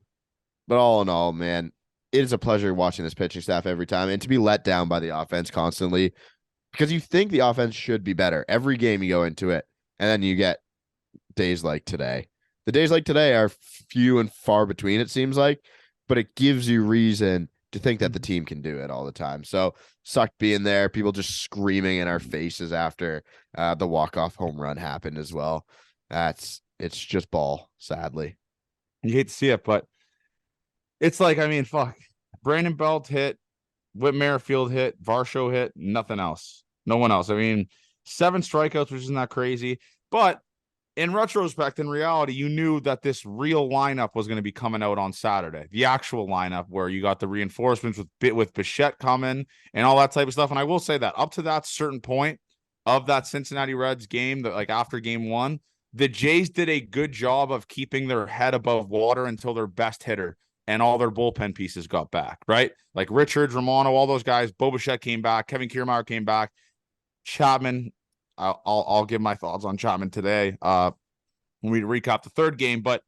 But all in all, man, it is a pleasure watching this pitching staff every time. And to be let down by the offense constantly, because you think the offense should be better. Every game you go into it, and then you get days like today. The days like today are few and far between, it seems like, but it gives you reason to think that the team can do it all the time. So sucked being there. People just screaming in our faces after the walk-off home run happened as well. It's just ball, sadly. You hate to see it, but it's like, I mean, fuck. Brandon Belt hit, Whit Merrifield hit, Varsho hit, nothing else. No one else. I mean, 7 strikeouts, which isn't that crazy. But in retrospect, in reality, you knew that this real lineup was going to be coming out on Saturday. The actual lineup where you got the reinforcements with Bichette coming and all that type of stuff. And I will say that up to that certain point of that Cincinnati Reds game, that like after game 1, the Jays did a good job of keeping their head above water until their best hitter and all their bullpen pieces got back, right? Like Richards, Romano, all those guys. Bo Bichette came back. Kevin Kiermaier came back. Chapman, I'll give my thoughts on Chapman today when we recap the 3rd game, but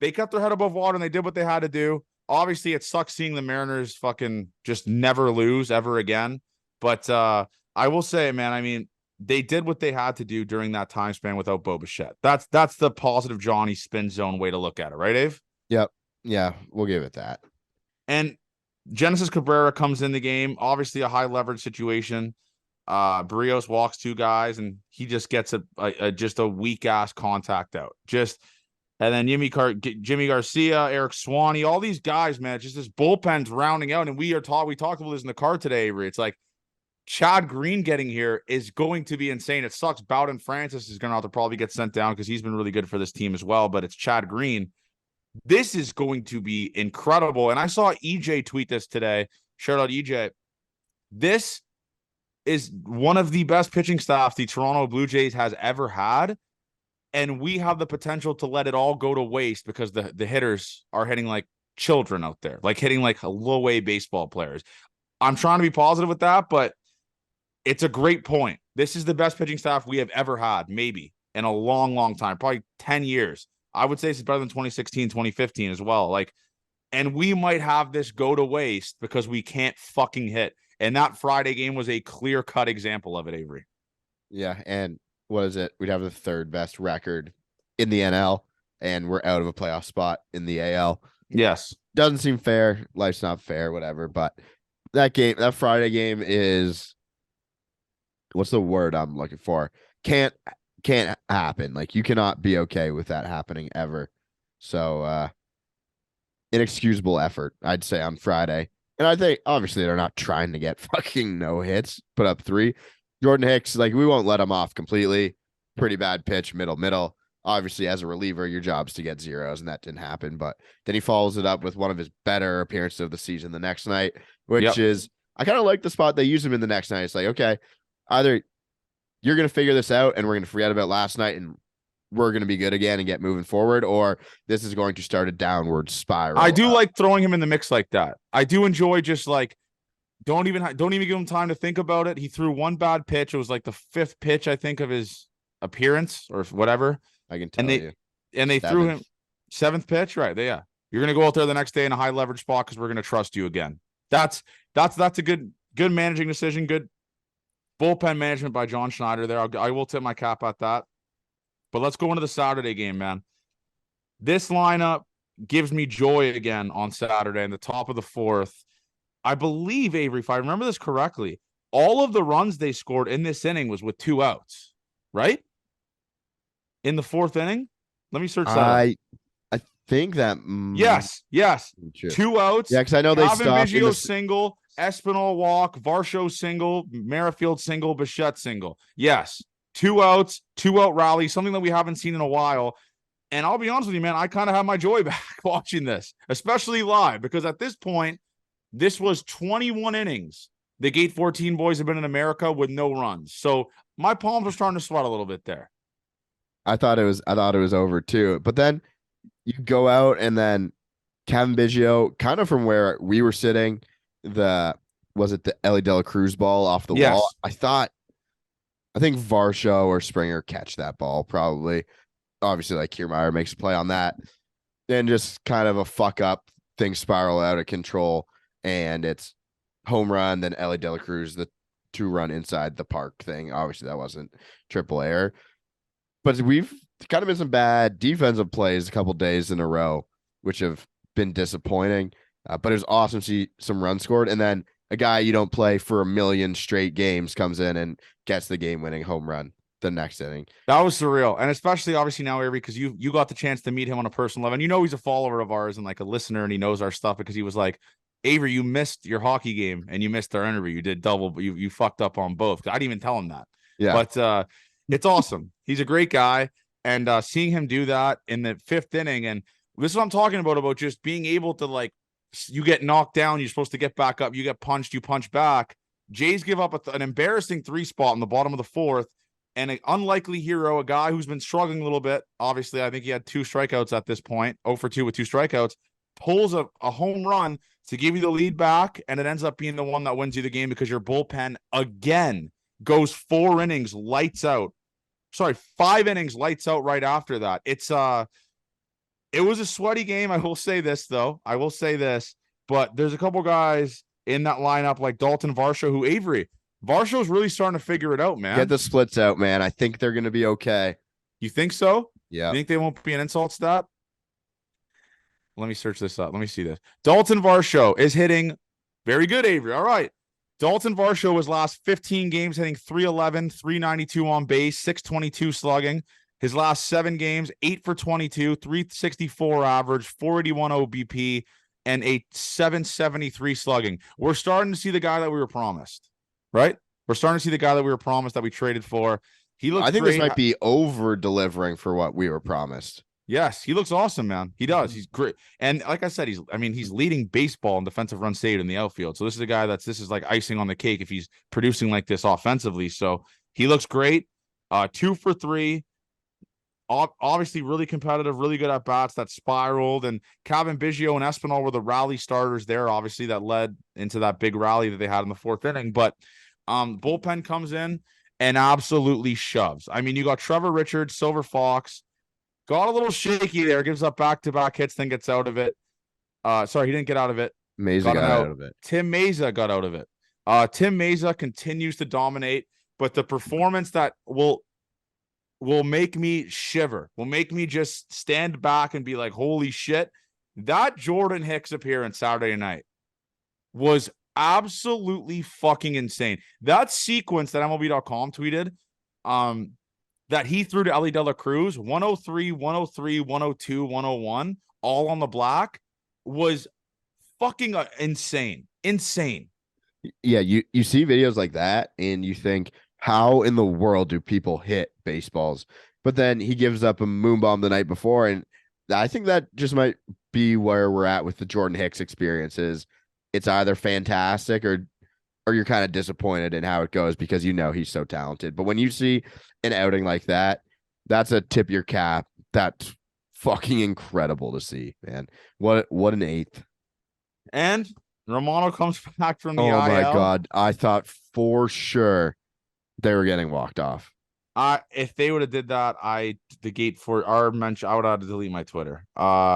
they kept their head above water and they did what they had to do. Obviously, it sucks seeing the Mariners fucking just never lose ever again. But I will say, man, I mean, they did what they had to do during that time span without Bo Bichette. That's the positive Johnny spin zone way to look at it, right, Dave? Yep. Yeah, we'll give it that. And Genesis Cabrera comes in the game, obviously a high leverage situation. Barrios walks 2 guys and he just gets just a weak ass contact out. And then Jimmy Garcia, Eric Swanee, all these guys, man, just this bullpen's rounding out. And we talked about this in the car today, Avery. It's like Chad Green getting here is going to be insane. It sucks. Bowden Francis is going to have to probably get sent down because he's been really good for this team as well. But it's Chad Green. This is going to be incredible. And I saw EJ tweet this today. Shout out EJ. This is one of the best pitching staff the Toronto Blue Jays has ever had. And we have the potential to let it all go to waste because the hitters are hitting like children out there, like hitting like low A baseball players. I'm trying to be positive with that, but it's a great point. This is the best pitching staff we have ever had, maybe in a long, long time, probably 10 years. I would say it's better than 2016, 2015 as well. Like, and we might have this go to waste because we can't fucking hit. And that Friday game was a clear-cut example of it, Avery. Yeah, and what is it? We'd have the third best record in the NL, and we're out of a playoff spot in the AL. Yes. Doesn't seem fair. Life's not fair, whatever. But that Friday game is, what's the word I'm looking for? Can't happen. Like, you cannot be okay with that happening ever. So inexcusable effort, I'd say, on Friday. And I think obviously they're not trying to get fucking no hits, put up 3. Jordan Hicks, like, we won't let him off completely. Pretty bad pitch, middle. Obviously, as a reliever, your job's to get zeros, and that didn't happen. But then he follows it up with one of his better appearances of the season the next night, which is, I kind of like the spot they use him in the next night. It's like, okay, either you're going to figure this out and we're going to forget about last night and we're going to be good again and get moving forward, or this is going to start a downward spiral. I do like throwing him in the mix like that. I do enjoy just like, don't even give him time to think about it. He threw one bad pitch. It was like the 5th pitch, I think, of his appearance or whatever. I can tell you. And they threw him 7th pitch, right? Yeah. You're going to go out there the next day in a high leverage spot because we're going to trust you again. That's a good managing decision. Good bullpen management by John Schneider there. I will tip my cap at that. But let's go into the Saturday game, man. This lineup gives me joy again on Saturday in the top of the 4th. I believe, Avery, if I remember this correctly, all of the runs they scored in this inning was with 2 outs, right? In the 4th inning? Let me search that up. I think that. Yes. 2 outs. Yeah, because I know they stopped. Biggio single, Espinal walk, Varsho single, Merrifield single, Bichette single. Yes. 2 outs, 2-out rally, something that we haven't seen in a while. And I'll be honest with you, man, I kind of have my joy back watching this, especially live, because at this point, this was 21 innings. The Gate 14 boys have been in America with no runs. So my palms are starting to sweat a little bit there. I thought it was over too. But then you go out and then Kevin Biggio, kind of from where we were sitting, was it the Ellie De La Cruz ball off the wall? I think Varsho or Springer catch that ball probably. Obviously, like, Kiermaier makes a play on that. Then just kind of a fuck up, things spiral out of control, and it's home run, then Ellie De La Cruz, the 2-run inside the park thing. Obviously, that wasn't triple error. But we've kind of been some bad defensive plays a couple days in a row, which have been disappointing. But it was awesome to see some runs scored. And then a guy you don't play for a million straight games comes in and gets the game-winning home run the next inning. That was surreal. And especially, obviously, now, Avery, because you got the chance to meet him on a personal level. And you know he's a follower of ours and like a listener, and he knows our stuff because he was like, Avery, you missed your hockey game and you missed our interview. You did double, but you fucked up on both. I didn't even tell him that. Yeah. But it's awesome. He's a great guy. And seeing him do that in the 5th inning, and this is what I'm talking about just being able to, like, you get knocked down, you're supposed to get back up, you get punched, you punch back. Jays give up an embarrassing 3 spot in the bottom of the 4th, and an unlikely hero, a guy who's been struggling a little bit. Obviously, I think he had 2 strikeouts at this point, 0 for 2 with 2 strikeouts, pulls a home run to give you the lead back, and it ends up being the one that wins you the game because your bullpen again goes 4 innings, lights out. Sorry, 5 innings, lights out right after that. It was a sweaty game. I will say this, though. But there's a couple guys in that lineup like Dalton Varsho, who, Avery, Varsho's really starting to figure it out, man. Get the splits out, man. I think they're going to be okay. You think so? Yeah. You think they won't be an insult stat? Let me search this up. Let me see this. Dalton Varsho is hitting very good, Avery. All right. Dalton Varsho was last 15 games hitting 311, 392 on base, 622 slugging. His last 7 games, 8 for 22, 364 average, 481 OBP, and a 773 slugging. We're starting to see the guy that we were promised, right? We're starting to see the guy that we were promised that we traded for. He looks I think great. This might be over delivering for what we were promised. Yes, he looks awesome, man. He does. He's great. And like I said, he's leading baseball in defensive runs saved in the outfield. So this is a guy this is like icing on the cake if he's producing like this offensively. So he looks great. 2 for 3. Obviously really competitive, really good at bats that spiraled, and Kevin Biggio and Espinal were the rally starters there, obviously, that led into that big rally that they had in the 4th inning. But bullpen comes in and absolutely shoves. I mean, you got Trevor Richards, Silver Fox, got a little shaky there, gives up back-to-back hits, then gets out of it. Sorry, he didn't get out of it. Meza got out of it. Tim Meza got out of it. Tim Mesa continues to dominate, but the performance that will make me shiver, will make me just stand back and be like, holy shit, that Jordan Hicks appearance Saturday night was absolutely fucking insane. That sequence that MLB.com tweeted, that he threw to Ellie De La Cruz, 103, 103, 102, 101, all on the black, was fucking insane. Insane. Yeah, you see videos like that and you think, how in the world do people hit baseballs? But then he gives up a moon bomb the night before, and I think that just might be where we're at with the Jordan Hicks experiences. It's either fantastic or you're kind of disappointed in how it goes because you know he's so talented. But when you see an outing like that, that's a tip your cap. That's fucking incredible to see, man. What an eighth. And Romano comes back from the Oh my IL. God. I thought for sure they were getting walked off. If they would have did that, the gate for our mention, I would have to delete my Twitter.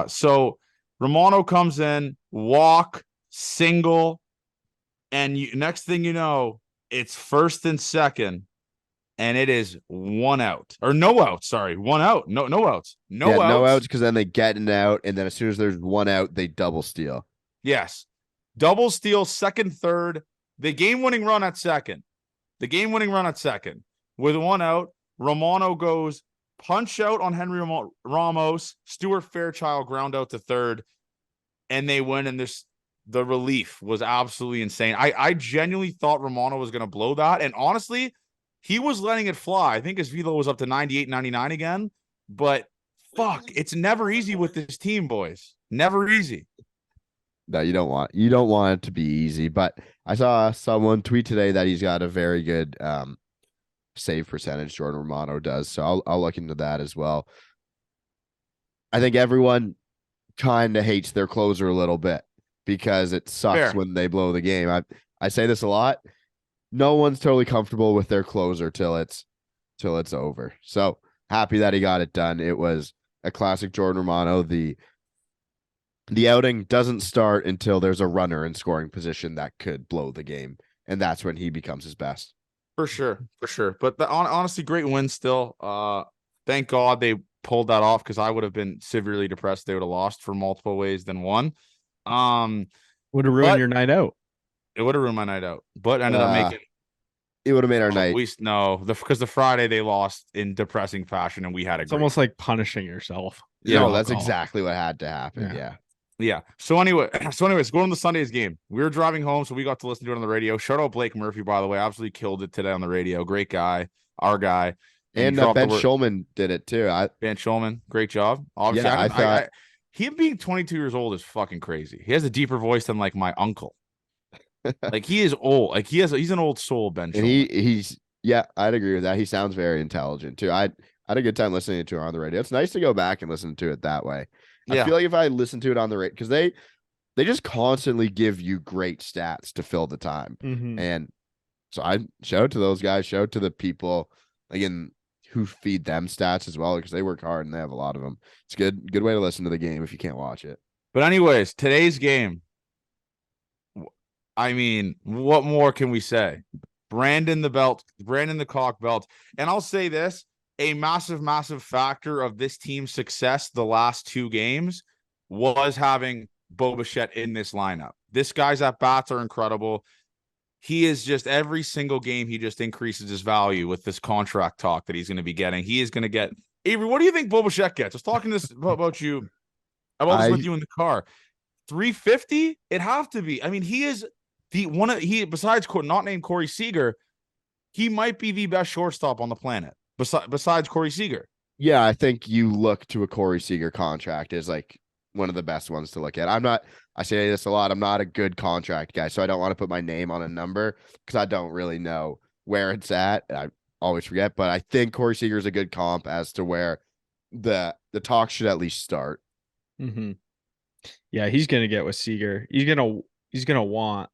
So Romano comes in, walk, single, and next thing you know, it's first and second, and it is one out or no out. Sorry, one out. No outs. No outs because then they get an out, and then as soon as there's one out, they double steal. Yes, double steal, second, third. The game-winning run at second. With one out, Romano goes punch out on Henry Ramos, Stuart Fairchild ground out to third, and they win. And the relief was absolutely insane. I genuinely thought Romano was going to blow that. And honestly, he was letting it fly. I think his velo was up to 98, 99 again. But fuck, it's never easy with this team, boys. Never easy. No, you don't want it to be easy. But I saw someone tweet today that he's got a very good save percentage. Jordan Romano does, so I'll look into that as well. I think everyone kind of hates their closer a little bit because it sucks when they blow the game. I say this a lot. No one's totally comfortable with their closer till it's over. So happy that he got it done. It was a classic Jordan Romano. The outing doesn't start until there's a runner in scoring position that could blow the game, and that's when he becomes his best. For sure. But honestly, great win still. Thank God they pulled that off because I would have been severely depressed. They would have lost for multiple ways than one. Would have ruined your night out. It would have ruined my night out, but ended up making. It would have made our night. Because the Friday they lost in depressing fashion, and we had It's almost like punishing yourself. That's exactly what had to happen. Yeah. So anyways, going to the Sunday's game. We were driving home, so we got to listen to it on the radio. Shout out Blake Murphy, by the way. Absolutely killed it today on the radio. Great guy, our guy. And Ben Schulman did it too. Ben Schulman, great job. Obviously, I thought him being 22 years old is fucking crazy. He has a deeper voice than like my uncle. Like he is old. Like he's an old soul, Ben Schulman. And I'd agree with that. He sounds very intelligent too. I had a good time listening to it on the radio. It's nice to go back and listen to it that way. I feel like if I listen to it on the radio, because they just constantly give you great stats to fill the time. Mm-hmm. And so I shout out to those guys, shout out to the people again who feed them stats as well, because they work hard and they have a lot of them. It's good way to listen to the game if you can't watch it. But anyways, today's game, I mean, what more can we say? Brandon the Cock belt. And I'll say this, a massive factor of this team's success the last two games was having Bo Bichette in this lineup. This guy's at bats are incredible. He is just this increases his value with this contract talk that he's going to be getting. He is going to get Avery. What do you think Bo Bichette gets? I was talking this about you. This with you in the car. 350? It'd have to be. I mean, he is besides not named Corey Seager, he might be the best shortstop on the planet. Besides Corey Seager. Yeah, I think you look to a Corey Seager contract as like one of the best ones to look at. I say this a lot. I'm not a good contract guy, so I don't want to put my name on a number because I don't really know where it's at. I always forget, but I think Corey Seager is a good comp as to where the talk should at least start. Mm-hmm. Yeah, he's gonna get with Seager. He's gonna want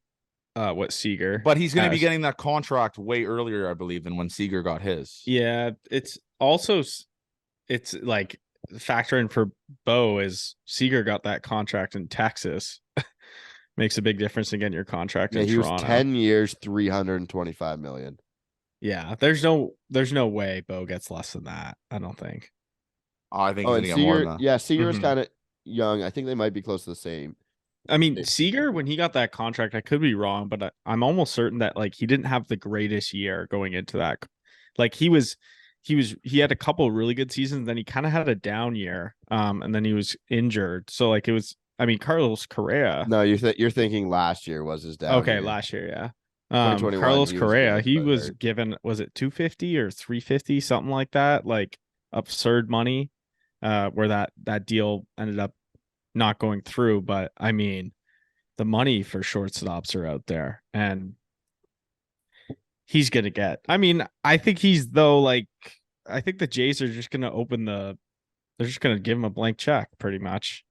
what Seager, but he's gonna be getting that contract way earlier, I believe, than when Seager got his. Yeah, it's like factor in for Bo is Seager got that contract in Texas. Makes a big difference in getting your contract Yeah, in he was Toronto. 10 years, $325 million. Yeah, there's no way Bo gets less than that. I don't think. Oh, I think Oh, he's and gonna get more than Seager, that. yeah, Seager is Mhm. kind of young. I think they might be close to the same. I mean, Seager, when he got that contract, I could be wrong, but I'm almost certain that like he didn't have the greatest year going into that. Like he had a couple of really good seasons, then he kind of had a down year, and then he was injured. So like it was, I mean, Carlos Correa. No, you're thinking last year was his down Okay, year. last year, yeah. 2021, Carlos he was Correa, good, he but was hurt. given, was it 250 or 350, something like that, like absurd money, where that deal ended up not going through. But I mean, the money for shortstops are out there, and he's gonna get. I mean, I think he's though like I think the Jays are just gonna they're just gonna give him a blank check, pretty much,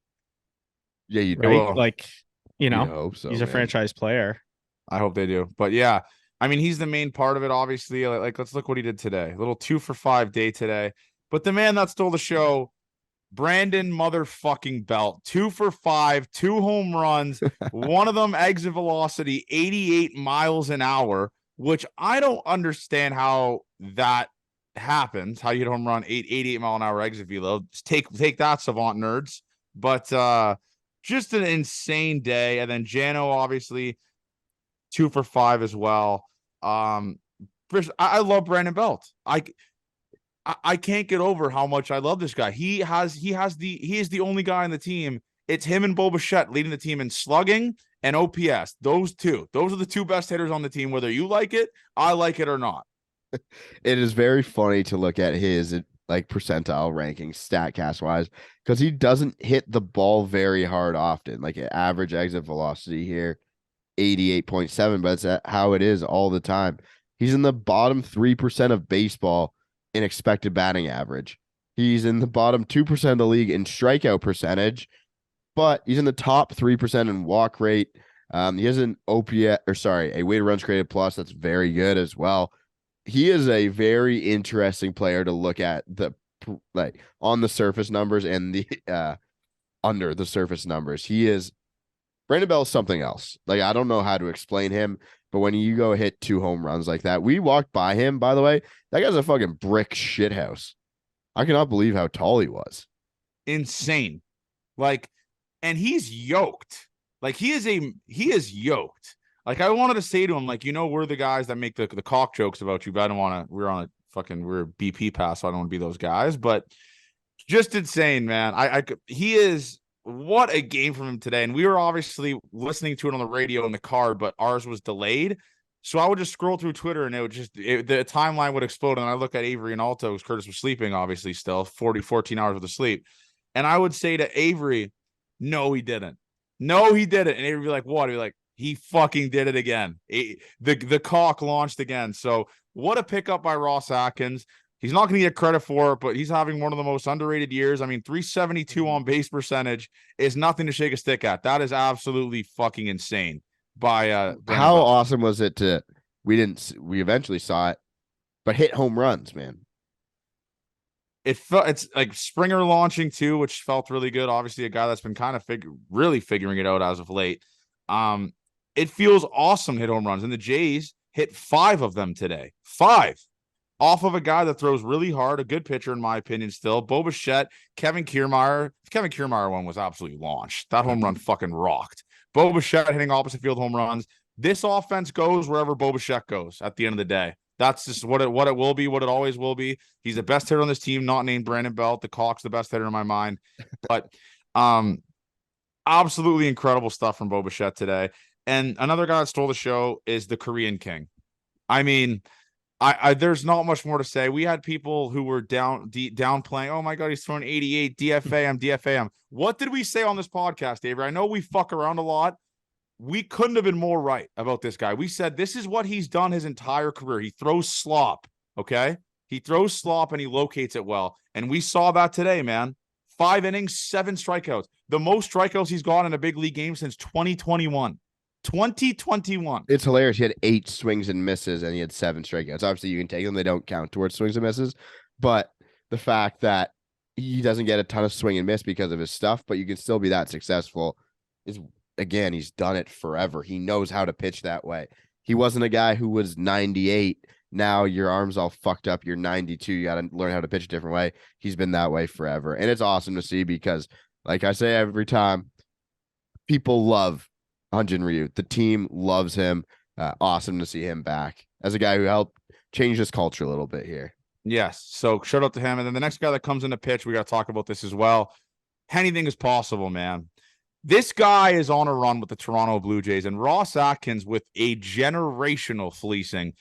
Yeah, you right? Well, Like, you'd hope so, he's a man. franchise player. I hope they do. But yeah, I mean, he's the main part of it, obviously. Like, let's look what he did today. A little 2-for-5 day today. But the man that stole the show, Brandon motherfucking Belt, 2-for-5, 2 home runs, one of them exit velocity 88 miles an hour, which I don't understand how that happens. How you hit a home run 88 mile an hour exit velo. Just take that, savant nerds. But just an insane day. And then Jano, obviously 2-for-5 as well. First, I love Brandon Belt. I can't get over how much I love this guy. He is the only guy on the team. It's him and Bo Bichette leading the team in slugging and OPS. Those are the two best hitters on the team. Whether you like it, I like it or not. It is very funny to look at his like percentile rankings, Statcast wise, because he doesn't hit the ball very hard often. Like average exit velocity here, 88.7, but it's how it is all the time. He's in the bottom 3% of baseball in expected batting average. He's in the bottom 2% of the league in strikeout percentage, but he's in the top 3% in walk rate. He has an OPS, or sorry, a weighted runs created plus that's very good as well. He is a very interesting player to look at the like on the surface numbers and the under the surface numbers. He is Brandon Bell is something else. Like I don't know how to explain him, but when you go hit 2 home runs like that, we walked by him. By the way, that guy's a fucking brick shithouse. I cannot believe how tall he was. Insane. Like, and he's yoked. Like he is yoked. Like I wanted to say to him, like, we're the guys that make the cock jokes about you, but I don't want to. We're a BP pass, so I don't want to be those guys. But just insane, man. He is. What a game from him today. And we were obviously listening to it on the radio in the car, but ours was delayed. So I would just scroll through Twitter and the timeline would explode. And I look at Avery and Alto because Curtis was sleeping, obviously, still 14 hours worth of sleep. And I would say to Avery, no, he didn't. No, he didn't. And Avery would be like, what? He'd be like, he fucking did it again. The cock launched again. So what a pickup by Ross Atkins. He's not going to get credit for it, but he's having one of the most underrated years. I mean, 372 on base percentage is nothing to shake a stick at. That is absolutely fucking insane by How Bell. awesome was it we eventually saw it, but hit home runs, man. It's like Springer launching too, which felt really good. Obviously, a guy that's been kind of really figuring it out as of late. It feels awesome to hit home runs, and the Jays hit 5 of them today. 5. Off of a guy that throws really hard, a good pitcher, in my opinion, still. Bo Bichette, Kevin Kiermaier. Kevin Kiermaier one was absolutely launched. That home run fucking rocked. Bo Bichette hitting opposite field home runs. This offense goes wherever Bo Bichette goes at the end of the day. That's just what it will be, what it always will be. He's the best hitter on this team, not named Brandon Belt. The Cock's the best hitter in my mind. But absolutely incredible stuff from Bo Bichette today. And another guy that stole the show is the Korean King. I mean, there's not much more to say. We had people who were downplaying. Oh my God, he's throwing 88. DFA him. What did we say on this podcast, Avery? I know we fuck around a lot. We couldn't have been more right about this guy. We said this is what he's done his entire career. He throws slop. Okay, he throws slop and he locates it well. And we saw that today, man. 5 innings, 7 strikeouts. The most strikeouts he's got in a big league game since 2021. 2021. It's hilarious. He had 8 swings and misses, and he had 7 strikeouts. Obviously, you can take them; they don't count towards swings and misses. But the fact that he doesn't get a ton of swing and miss because of his stuff, but you can still be that successful is again, he's done it forever. He knows how to pitch that way. He wasn't a guy who was 98. Now your arm's all fucked up. You're 92. You got to learn how to pitch a different way. He's been that way forever. And it's awesome to see because, like I say every time, people love Hyunjin Ryu. The team loves him. Awesome to see him back as a guy who helped change this culture a little bit here. Yes. So shout out to him. And then the next guy that comes in the pitch, we got to talk about this as well. Anything is possible, man. This guy is on a run with the Toronto Blue Jays, and Ross Atkins with a generational fleecing.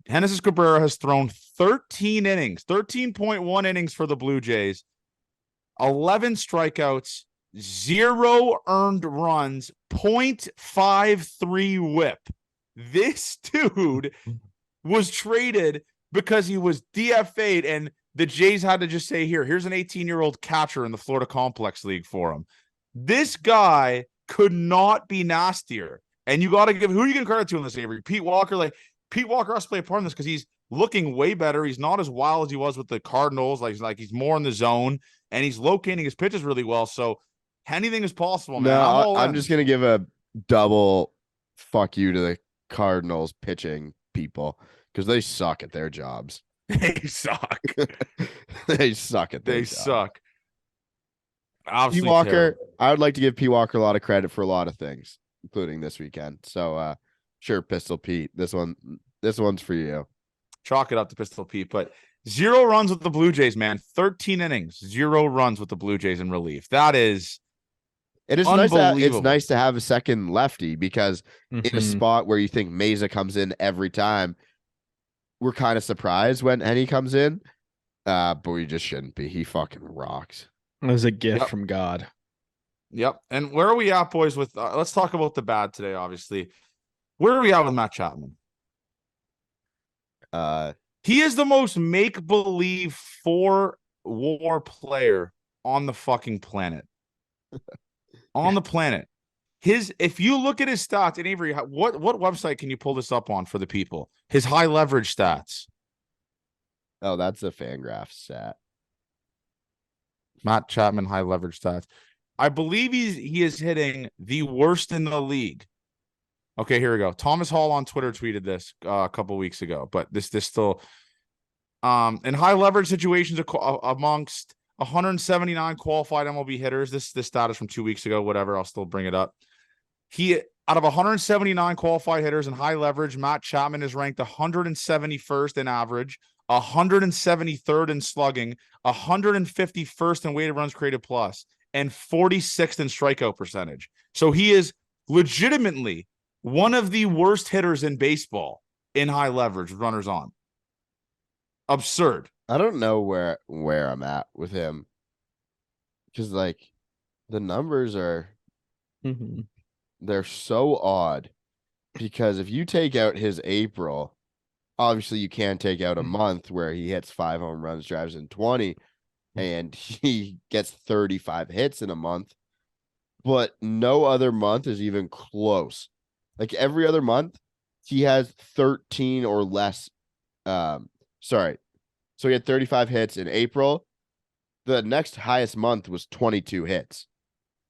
Genesis Cabrera has thrown 13 innings, 13.1 innings for the Blue Jays, 11 strikeouts, 0 earned runs, 0.53 whip. This dude was traded because he was DFA'd, and the Jays had to just say, here's an 18-year-old catcher in the Florida Complex League for him. This guy could not be nastier. And you got to give, who are you going to credit to in this, Avery? Pete Walker. Like, Pete Walker has to play a part in this because he's looking way better. He's not as wild as he was with the Cardinals. Like he's more in the zone, and he's locating his pitches really well. So anything is possible, man. No, I'm just going to give a double fuck you to the Cardinals pitching people because they suck at their jobs. They suck. They suck at their jobs. Suck. P. Walker, terrible. I would like to give P. Walker a lot of credit for a lot of things, including this weekend. So, sure, Pistol Pete. This one's for you. Chalk it up to Pistol Pete. But 0 runs with the Blue Jays, man. 13 innings, 0 runs with the Blue Jays in relief. That is. It is nice to have a second lefty because in a spot where you think Mesa comes in every time, we're kind of surprised when Henny comes in, but we just shouldn't be. He fucking rocks. It was a gift from God. Yep. And where are we at, boys? With let's talk about the bad today. Obviously, where are we at with Matt Chapman? He is the most make-believe 4-WAR player on the fucking planet. On the planet. If you look at his stats, and Avery, what website can you pull this up on for the people? His high leverage stats. Oh, that's a Fangraph stat. Matt Chapman high leverage stats. I believe he is hitting the worst in the league. Okay, here we go. Thomas Hall on Twitter tweeted this a couple weeks ago, but this still in high leverage situations amongst 179 qualified MLB hitters. This stat is from 2 weeks ago, whatever. I'll still bring it up. Out of 179 qualified hitters in high leverage, Matt Chapman is ranked 171st in average, 173rd in slugging, 151st in weighted runs created plus, and 46th in strikeout percentage. So he is legitimately one of the worst hitters in baseball in high leverage, runners on. Absurd. I don't know where I'm at with him because like the numbers are they're so odd because if you take out his April, obviously you can't take out a month where he hits 5 home runs, drives in 20, and he gets 35 hits in a month, but no other month is even close. Like every other month, he has 13 or less. So he had 35 hits in April. The next highest month was 22 hits.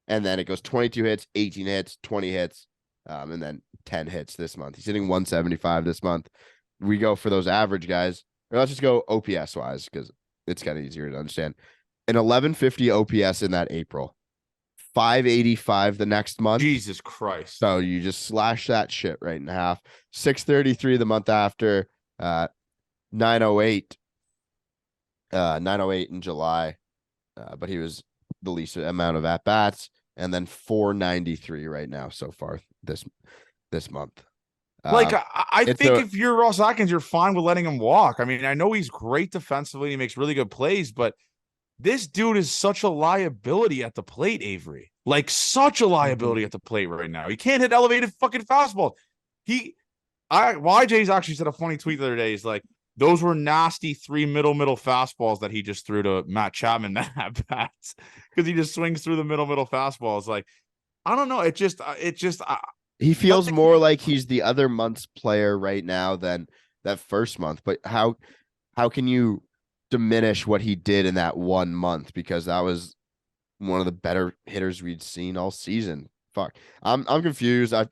And then it goes 22 hits, 18 hits, 20 hits, and then 10 hits this month. He's hitting 175 this month. We go for those average guys. Or let's just go OPS wise because it's kind of easier to understand. An 1150 OPS in that April. 585 the next month. Jesus Christ. So you just slash that shit right in half. 633 the month after. 908. 908 in July. But he was the least amount of at-bats. And then 493 right now so far this month. I think if you're Ross Atkins, you're fine with letting him walk. I mean, I know he's great defensively. He makes really good plays, but this dude is such a liability at the plate, Avery. Like such a liability at the plate right now. He can't hit elevated fucking fastball. YJ's actually said a funny tweet the other day. He's like, those were nasty 3 middle fastballs that he just threw to Matt Chapman that at bats because he just swings through the middle fastballs. Like, I don't know. He feels more like he's the other month's player right now than that first month. But how can you diminish what he did in that 1 month? Because that was one of the better hitters we'd seen all season fuck. I'm confused. I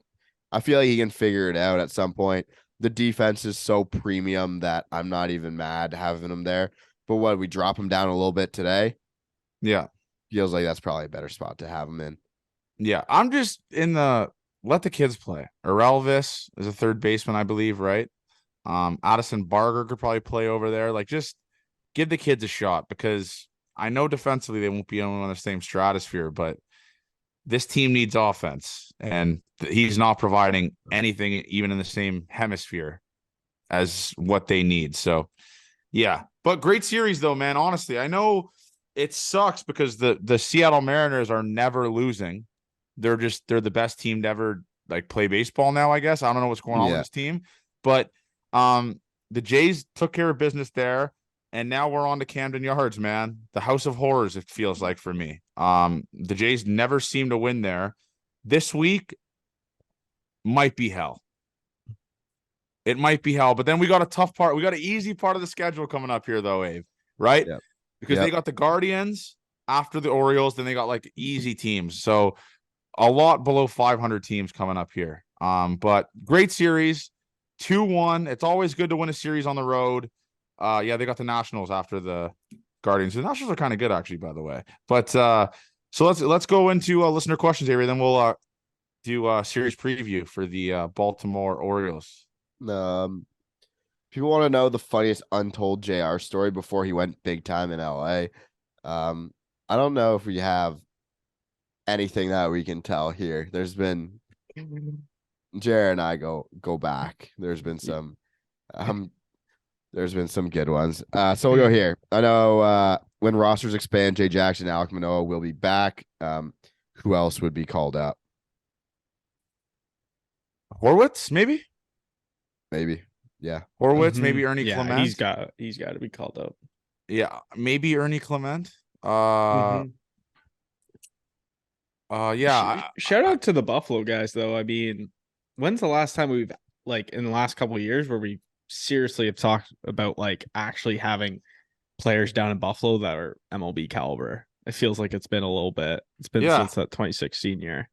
feel like he can figure it out at some point. The defense is so premium that I'm not even mad having him there. But what, we drop him down a little bit today? Yeah. Feels like that's probably a better spot to have him in. Yeah. I'm just in the let the kids play. Elvis is a third baseman, I believe, right? Addison Barger could probably play over there. Like, just give the kids a shot, because I know defensively they won't be on the same stratosphere, but this team needs offense, and he's not providing anything even in the same hemisphere as what they need. So, yeah. But great series though, man. Honestly, I know it sucks because the Seattle Mariners are never losing. They're the best team to ever like play baseball now, I guess. I don't know what's going on with this team, but the Jays took care of business there, and now we're on to Camden Yards, man. The house of horrors, it feels like for me. The Jays never seem to win there. This week might be hell. It might be hell, but then we got a tough part. We got an easy part of the schedule coming up here, though, Abe, right? Yep. Because they got the Guardians after the Orioles, then they got like easy teams. So a lot below 500 teams coming up here. But great series, 2-1. It's always good to win a series on the road. Yeah, they got the Nationals after the Guardians. The Nationals are kind of good, actually, by the way. But so let's go into listener questions area. Then we'll do a series preview for the Baltimore Orioles. People want to know the funniest untold JR story before he went big time in LA. I don't know if we have anything that we can tell here. There's been Jared and I go back. There's been some good ones. So we'll go here. I know when rosters expand, Jay Jackson, Alec Manoah will be back. Who else would be called up? Horwitz, maybe. Yeah. Horwitz, maybe Ernie Yeah, Clement. he's got to be called up. Yeah, maybe Ernie Clement. Yeah. Shout out to the Buffalo guys, though. I mean, when's the last time we've like in the last couple of years where we seriously have talked about like actually having players down in Buffalo that are MLB caliber? It feels like it's been a little bit. It's been since that 2016 year.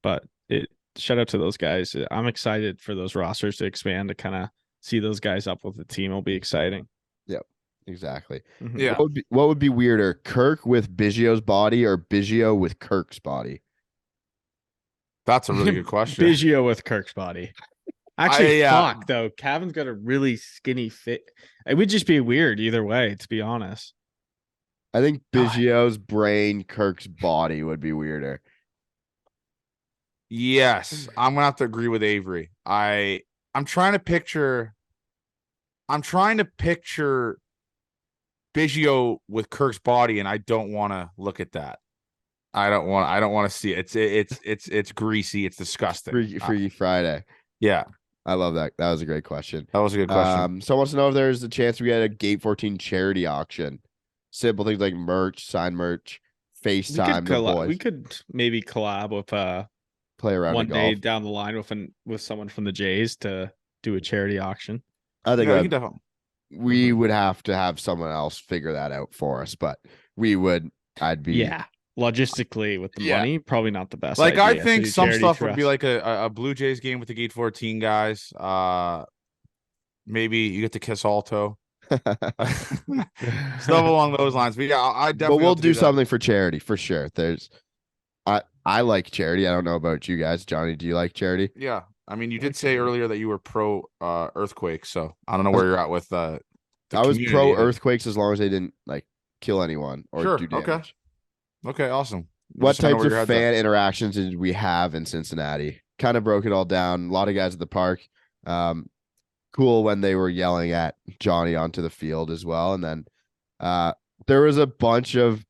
But shout out to those guys. I'm excited for those rosters to expand, to kind of see those guys up with the team. It'll be exciting. Yep, exactly. Yeah. What would be weirder, Kirk with Biggio's body or Biggio with Kirk's body? That's a really good question. Biggio with Kirk's body. Actually, fuck though. Cavan's got a really skinny fit. It would just be weird either way, to be honest. I think Biggio's brain, Kirk's body would be weirder. Yes, I'm gonna have to agree with Avery. I'm trying to picture Biggio with Kirk's body, and I don't want to look at that. I don't want to see it. It's greasy. It's disgusting. Freaky Friday. Yeah. I love that. That was a great question. That was a good question. Someone wants to know if there's a chance we get a Gate 14 charity auction. Simple things like merch, sign merch, FaceTime the boys. We could maybe collab with play around one day down the line with someone from the Jays to do a charity auction. I think we would have to have someone else figure that out for us, but I'd be logistically with the money, probably not the best. Like, idea. I think some stuff would be like a Blue Jays game with the Gate 14 guys. Maybe you get to kiss Alto. Stuff along those lines. But yeah, I definitely. But we'll do something for charity for sure. I like charity. I don't know about you guys. Johnny, do you like charity? Yeah. I mean, you did say earlier that you were pro earthquake, so I don't know where you're at with I was pro earthquakes as long as they didn't like kill anyone or do damage. Okay, awesome. What types of fan interactions did we have in Cincinnati? Kind of broke it all down. A lot of guys at the park. Cool when they were yelling at Johnny onto the field as well. And then there was a bunch of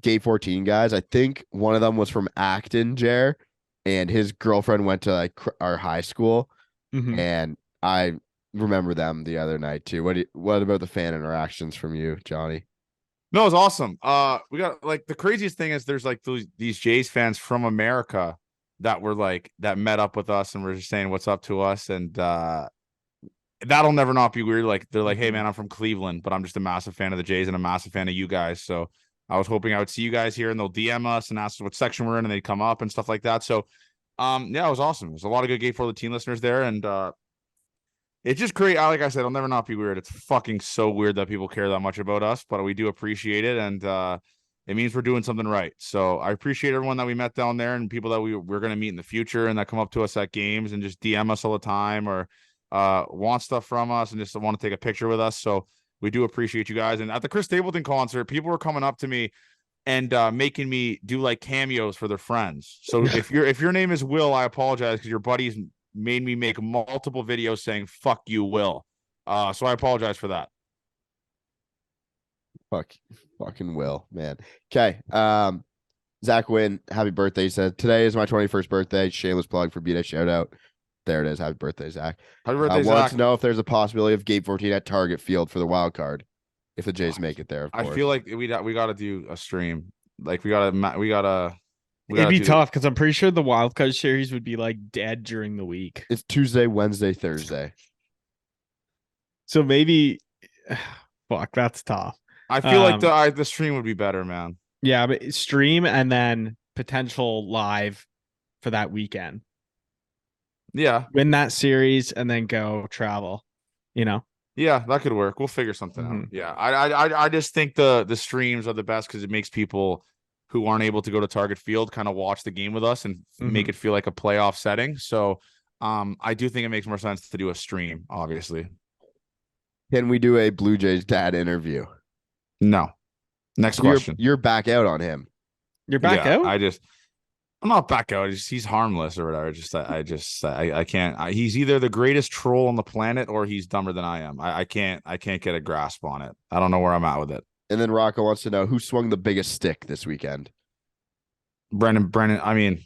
Gate 14 guys. I think one of them was from Acton, Jer, and his girlfriend went to like our high school. And I remember them the other night too. What about the fan interactions from you, Johnny? No, it's awesome. We got like the craziest thing is there's like these Jays fans from America that were like that met up with us and were just saying what's up to us, and that'll never not be weird. Like they're like, hey man, I'm from Cleveland, but I'm just a massive fan of the Jays and a massive fan of you guys. So I was hoping I would see you guys here, and they'll DM us and ask us what section we're in, and they'd come up and stuff like that. So, yeah, it was awesome. There's a lot of good Gate for the Teen listeners there, and it's just great. Like I said, I'll never not be weird. It's fucking so weird that people care that much about us, but we do appreciate it, and it means we're doing something right. So I appreciate everyone that we met down there and people that we're going to meet in the future and that come up to us at games and just DM us all the time or want stuff from us and just want to take a picture with us. So we do appreciate you guys. And at the Chris Stapleton concert, people were coming up to me and making me do like cameos for their friends. So if your name is Will, I apologize because your buddies made me make multiple videos saying "fuck you, Will." So I apologize for that. Fucking Will, man. Okay. Zach Wynn, happy birthday. He said, today is my 21st birthday. Shameless plug for B-Day shout out. There it is. Happy birthday, Zach. Happy birthday, Zach. Wants Zach. to know if there's a possibility of Gate 14 at Target Field for the wild card. If the Jays make it there, of course. I feel like we got to do a stream. Like we gotta It'd be tough because I'm pretty sure the wild card series would be like dead during the week. It's Tuesday, Wednesday, Thursday. So maybe, fuck, that's tough. I feel like the stream would be better, man. Yeah, but stream and then potential live for that weekend. Yeah, win that series and then go travel. You know. Yeah, that could work. We'll figure something out. Yeah, I just think the streams are the best because it makes people who aren't able to go to Target Field kind of watch the game with us and make it feel like a playoff setting. So, I do think it makes more sense to do a stream. Obviously, can we do a Blue Jays dad interview? No. Next question. You're back out on him. You're back out? I'm not back out. He's harmless or whatever. I can't. He's either the greatest troll on the planet or he's dumber than I am. I can't get a grasp on it. I don't know where I'm at with it. And then Rocco wants to know who swung the biggest stick this weekend. Brennan. I mean,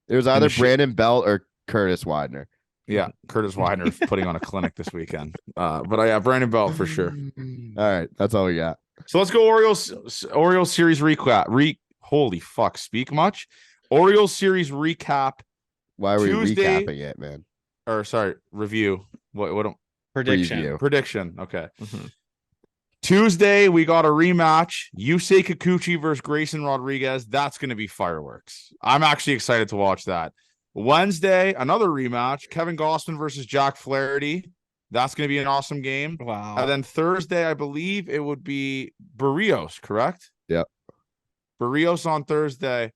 it was either Brandon Belt or Curtis Widener. Yeah, Curtis Widener putting on a clinic this weekend. But Brandon Belt for sure. All right, that's all we got. So let's go Orioles series recap. Holy fuck, speak much. Orioles series recap. Why are we recapping it, man? Or sorry, review. What prediction? Preview. Prediction. Okay. Tuesday we got a rematch. Yusei Kikuchi versus Grayson Rodriguez. That's going to be fireworks. I'm actually excited to watch that. Wednesday, another rematch. Kevin Gausman versus Jack Flaherty. That's going to be an awesome game. Wow. And then Thursday, I believe it would be Barrios, correct? Yep. Barrios on Thursday.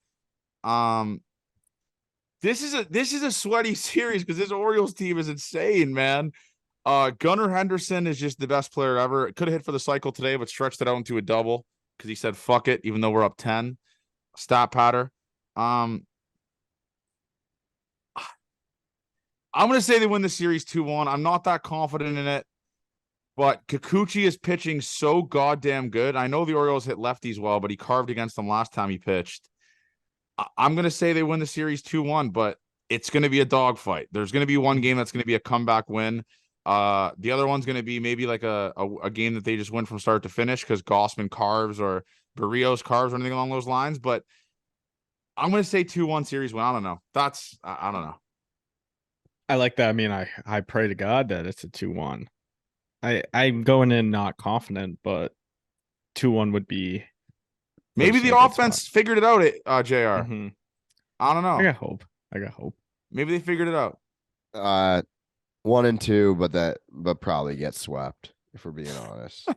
This is a sweaty series because this Orioles team is insane, man. Gunnar Henderson is just the best player ever. It could have hit for the cycle today, but stretched it out into a double because he said fuck it, even though we're up 10. Stat patter. I'm going to say they win the series 2-1. I'm not that confident in it, but Kikuchi is pitching so goddamn good. I know the Orioles hit lefties well, but he carved against them last time he pitched. I'm going to say they win the series 2-1, but it's going to be a dogfight. There's going to be one game that's going to be a comeback win. The other one's going to be maybe like a game that they just win from start to finish because Gausman carves or Barrios carves or anything along those lines. But I'm going to say 2-1 series win. I don't know. I don't know. I like that. I mean, I pray to God that it's a 2-1. I'm going in not confident, but 2-1 would be. Maybe the offense figured it out, JR. I don't know. I got hope. Maybe they figured it out. 1 and 2, but probably get swept, if we're being honest.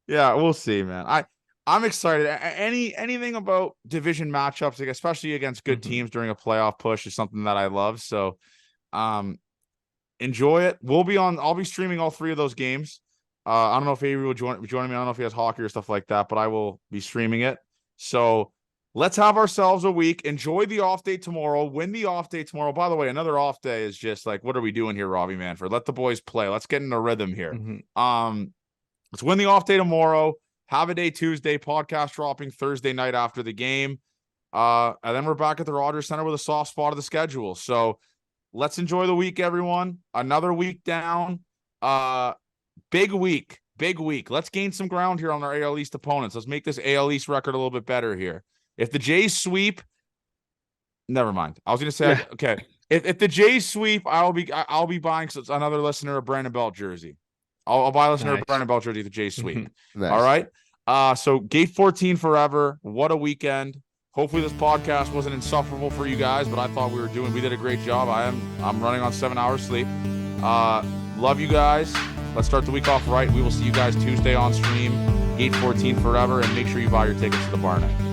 Yeah, we'll see, man. I'm excited. Anything about division matchups, like especially against good teams during a playoff push, is something that I love. So, enjoy it. I'll be streaming all 3 of those games. I don't know if Avery will join me. I don't know if he has hockey or stuff like that, but I will be streaming it. So let's have ourselves a week. Enjoy the off day tomorrow. Win the off day tomorrow. By the way, another off day is just like, what are we doing here, Robbie Manfred? Let the boys play. Let's get in a rhythm here. Let's win the off day tomorrow. Have a day Tuesday. Podcast dropping Thursday night after the game. And then we're back at the Rogers Center with a soft spot of the schedule. So let's enjoy the week, everyone. Another week down. Big week. Let's gain some ground here on our AL East opponents. Let's make this AL East record a little bit better here. If the Jays sweep, never mind. I was going to say, okay. If the Jays sweep, I'll be buying another listener a Brandon Belt jersey. I'll buy a listener a Brandon Belt jersey if the Jays sweep. Nice. All right. So Gate 14 forever. What a weekend. Hopefully this podcast wasn't insufferable for you guys, but I thought we did a great job. I'm running on 7 hours sleep. Love you guys. Let's start the week off right. We will see you guys Tuesday on stream. Gate 14 forever, and make sure you buy your tickets to the bar night.